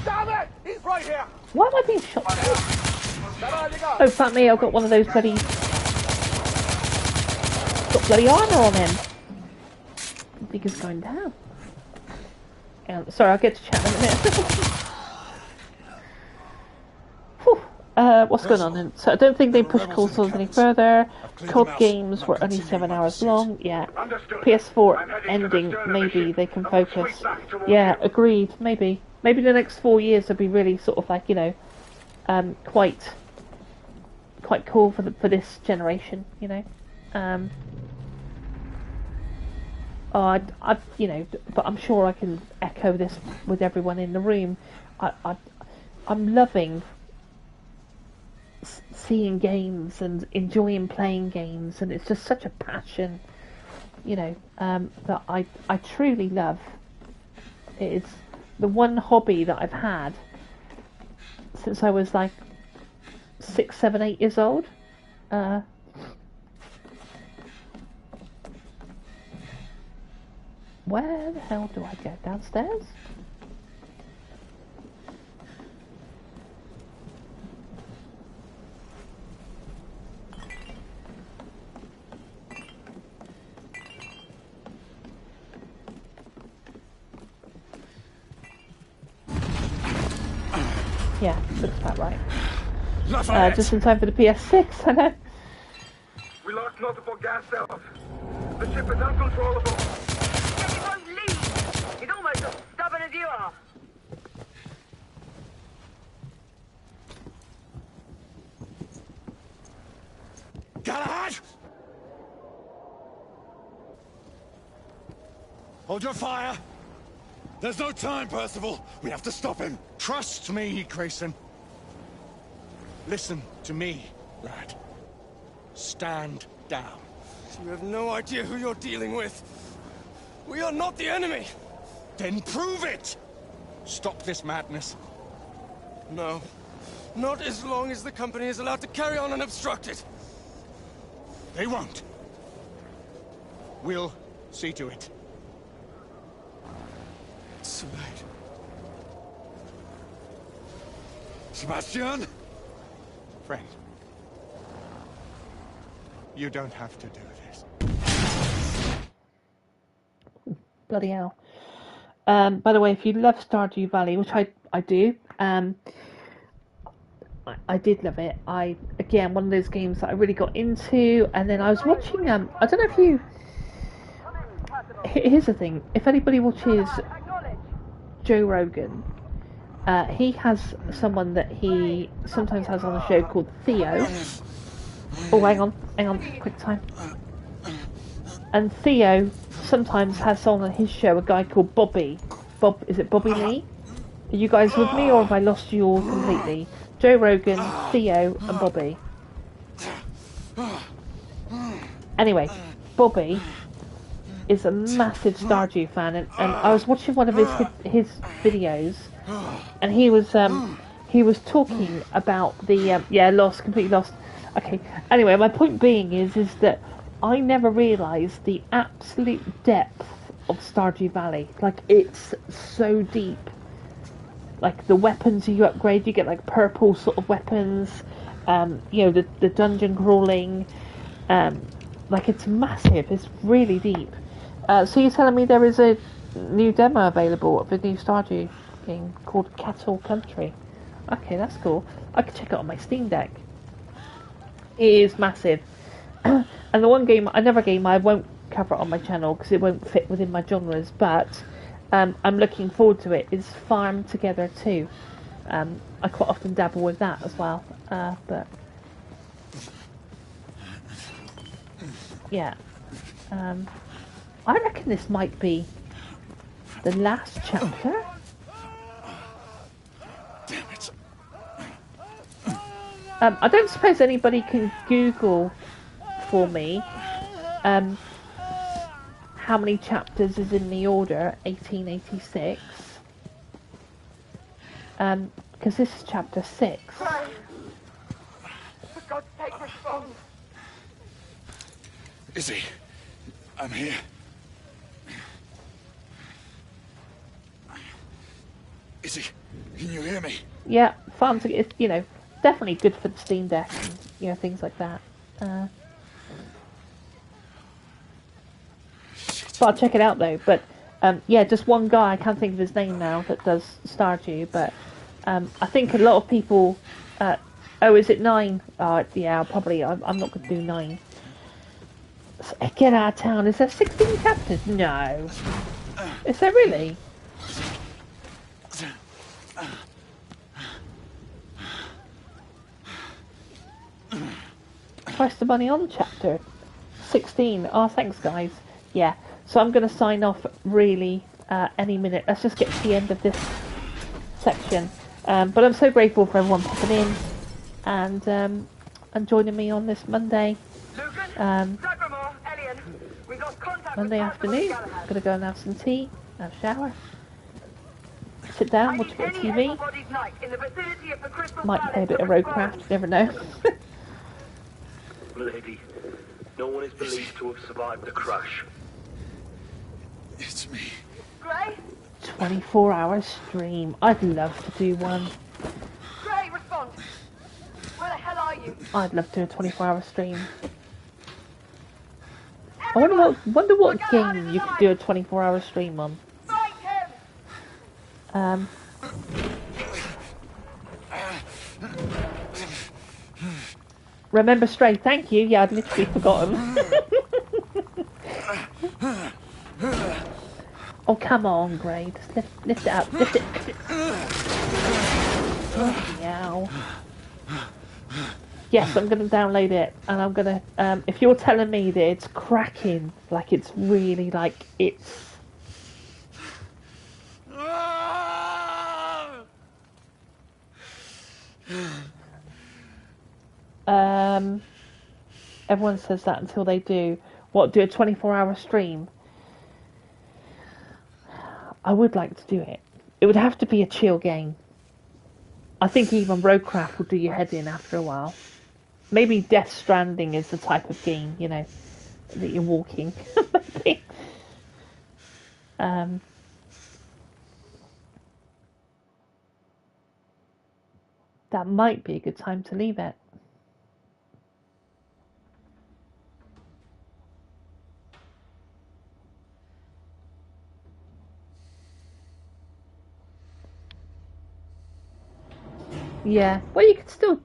Damn it! He's right here! Why am I being shot? Oh, fuck me, I've got one of those bloody... got bloody armour on him. I think he's going down. Sorry, I'll get to chat in a minute. Whew. What's going on then? So I don't think they pushed consoles any further. COD games were only 7 hours long. Yeah. PS4 ending, maybe they can focus. Yeah, agreed. Maybe the next 4 years will be really sort of like, you know, quite cool for this generation, you know. You know, but I'm sure I can echo this with everyone in the room. I'm loving seeing games and enjoying playing games, and it's just such a passion, you know, that I truly love. It's the one hobby that I've had since I was like 6, 7, 8 years old. Where the hell do I go? Downstairs? Yeah, looks about right. Just in time for the PS6, I know. We lost multiple gas cells. The ship is uncontrollable. He won't leave. He's almost as stubborn as you are. Galahad! Hold your fire! There's no time, Percival! We have to stop him! Trust me, Grayson. Listen to me, lad. Stand down. You have no idea who you're dealing with. We are not the enemy! Then prove it! Stop this madness. No. Not as long as the company is allowed to carry on unobstructed. They won't. We'll see to it. It's too late. Sebastian? Friend. You don't have to do this. Bloody hell. By the way, if you love Stardew Valley, which I do, I did love it. Again, one of those games that I really got into, and then I was watching, I don't know if you... Here's the thing, if anybody watches Joe Rogan, he has someone that he sometimes has on a show called Theo. Oh, hang on, quick time. And Theo sometimes has on his show a guy called Bobby. Is it Bobby Lee? Are you guys with me, or have I lost you all completely? Joe Rogan, Theo, and Bobby. Anyway, Bobby is a massive Stardew fan, and I was watching one of his videos, and he was talking about the completely lost. Okay. Anyway, my point being is that I never realised the absolute depth of Stardew Valley. Like, it's so deep. Like, the weapons you upgrade, you get like purple sort of weapons. You know, the dungeon crawling. Like, it's massive. It's really deep. So you're telling me there is a new demo available of a new Stardew game called Cattle Country? Okay, that's cool. I could check it on my Steam Deck. It is massive. And the one game, another game I won't cover it on my channel because it won't fit within my genres, but I'm looking forward to it, is Farm Together 2. I quite often dabble with that as well. But yeah. I reckon this might be the last chapter. Damn it. I don't suppose anybody can Google for me how many chapters is in the order 1886, because this is chapter 6. Pray. For God's sake, respond. Izzy, I'm here. Izzy, can you hear me? Yeah, Farm Together, it's, you know, definitely good for the Steam Deck and, you know, things like that. So I'll check it out though. But Yeah, just one guy. I can't think of his name now that does Stardew, but I think a lot of people. Oh, is it 9? Yeah, probably. I'm not going to do 9. So, get out of town. Is there 16 chapters? No. Is there really? Price the money on chapter 16. Oh, thanks, guys. Yeah. So I'm going to sign off really any minute. Let's just get to the end of this section. But I'm so grateful for everyone popping in and joining me on this Monday. Monday afternoon. I'm going to go and have some tea, have a shower, sit down, watch a bit of TV. Might play a bit of Roadcraft, you never know. Lady, no one is believed to have survived the crash. It's me. Gray? 24-hour stream. I'd love to do one. Gray, respond. Where the hell are you? I'd love to do a 24-hour stream. I wonder what game you could do a 24-hour stream on. Remember Stray, thank you. Yeah, I'd literally forgotten. Oh, come on, Gray. Just lift it up. Lift it. Oh, meow. Yes, I'm going to download it, and I'm going to, if you're telling me that it's cracking, like it's really, like, it's... Everyone says that until they do. What, do a 24-hour stream? I would like to do it. It would have to be a chill game. I think even Roadcraft will do your head in after a while. Maybe Death Stranding is the type of game, you know, that you're walking. Maybe. That might be a good time to leave it. Yeah, well, you could still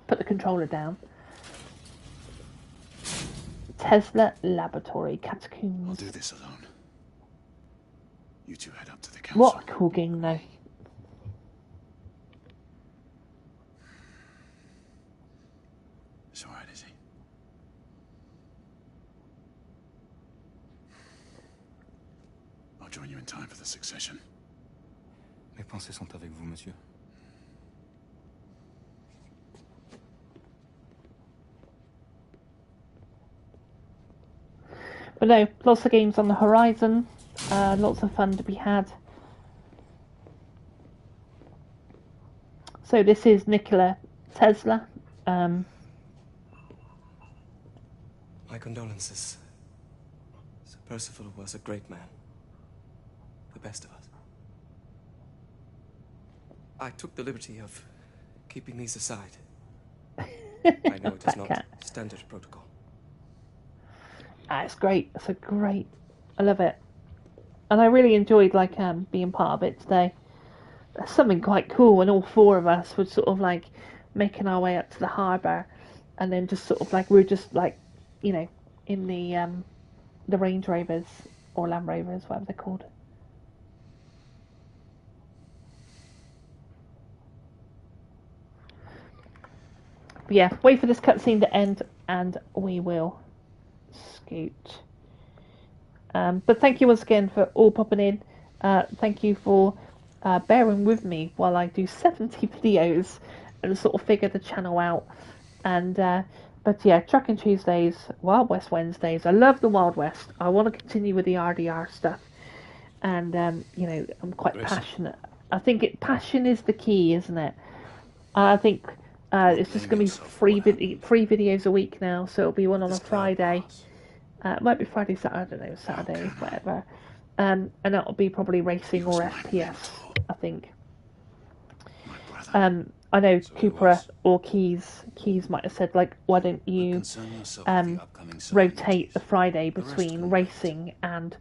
put the controller down. Tesla Laboratory Catacombs. I'll do this alone. You two head up to the council. What a cool game, though. It's all right, is he? I'll join you in time for the succession. Mes pensées sont avec vous, monsieur. But no, lots of games on the horizon, lots of fun to be had. So this is Nikola Tesla. My condolences. Sir Percival was a great man. The best of us. I took the liberty of keeping these aside. I know it is not standard protocol. It's great. It's a great. I love it, and I really enjoyed like being part of it today. There's something quite cool, and all four of us were sort of like making our way up to the harbour, and then just sort of like we were just like, you know, in the Range Rovers or Land Rovers, whatever they're called. But yeah, wait for this cutscene to end, and we will scoot. But thank you once again for all popping in. Thank you for bearing with me while I do 70 videos and sort of figure the channel out. And but yeah, Trucking Tuesdays, Wild West Wednesdays. I love the Wild West. I want to continue with the RDR stuff, and you know, I'm quite passionate. I think passion is the key, isn't it? I think it's just going to be three videos a week now, so it'll be one on a Friday. It might be Friday, Saturday, I don't know, Saturday, whatever. And that'll be probably racing or FPS, I think. I know Cooper or Keys might have said, like, why don't you rotate the Friday between racing and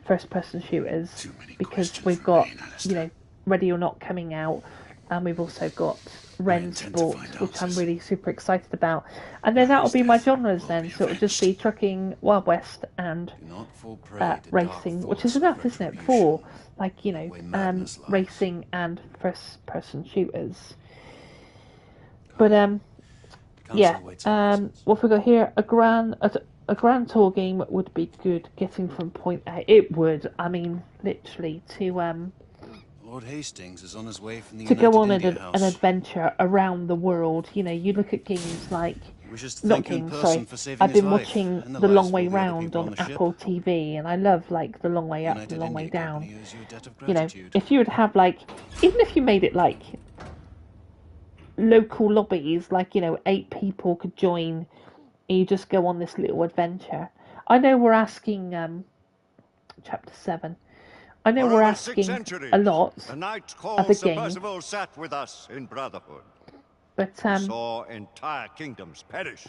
first-person shooters, because we've got, you know, Ready or Not coming out, and we've also got Ren Sport, which I'm really super excited about. And then that'll be my genres then, so it'll just be trucking, Wild West, and racing, which is enough, isn't it, for, like, you know, racing and first-person shooters. But, yeah, what have we got here? A Grand Tour game would be good, getting from point A. It would, I mean, literally, to Lord Hastings is on his way from the to United go on India an House. adventure around the world. You know, you look at games like, Wishes to not thank you in games, person sorry, for saving I've his been life, watching and the The lives Long of Way all the other Round people on on the ship. Apple TV, and I love, like, The Long Way Up, United The Long Way India Down. Company owes you a debt of You know, gratitude. if you would have, like, even if you made it, like, local lobbies, like, you know, 8 people could join, and you just go on this little adventure. I know we're asking, Chapter 7, I know For we're over 6 asking centuries, a lot a knight of called the Sir game, Percival sat with us in brotherhood. but, He saw entire kingdoms perish,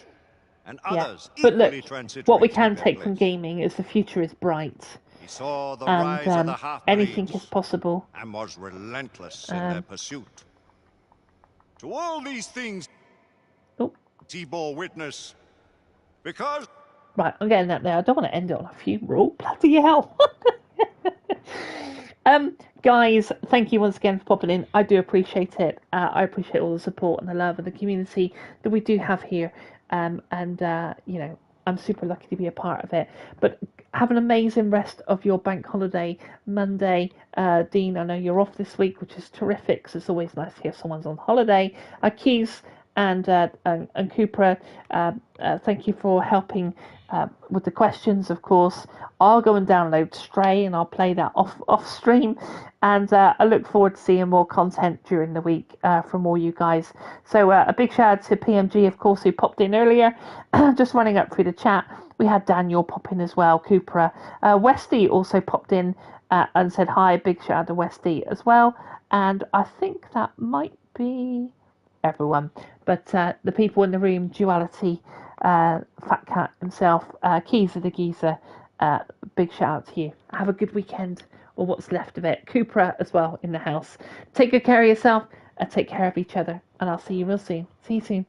and yeah, others but look, equally transitorial what we take can their take from place. gaming is the future is bright, He saw the and rise of the anything half-breeds is possible. and was relentless in their pursuit. To all these things, he bore witness, because... Right, I'm getting that there. I don't want to end it on a funeral. Bloody hell. Guys, thank you once again for popping in. I do appreciate it. I appreciate all the support and the love and the community that we do have here. You know, I'm super lucky to be a part of it. But have an amazing rest of your bank holiday Monday. Dean, I know you're off this week, which is terrific, because it's always nice to hear someone's on holiday. Keys and Cupra, thank you for helping with the questions, of course. I'll go and download Stray, and I'll play that off stream, and I look forward to seeing more content during the week from all you guys. So a big shout out to PMG, of course, who popped in earlier. Just running up through the chat, we had Daniel pop in as well, Cupra. Westy also popped in and said hi. Big shout out to Westy as well, and I think that might be everyone, but the people in the room, Duality, Fat Cat himself, Keys of the Geezer, big shout out to you. Have a good weekend, or what's left of it. Cupra as well in the house. Take good care of yourself, and take care of each other, and I'll see you real soon. See you soon.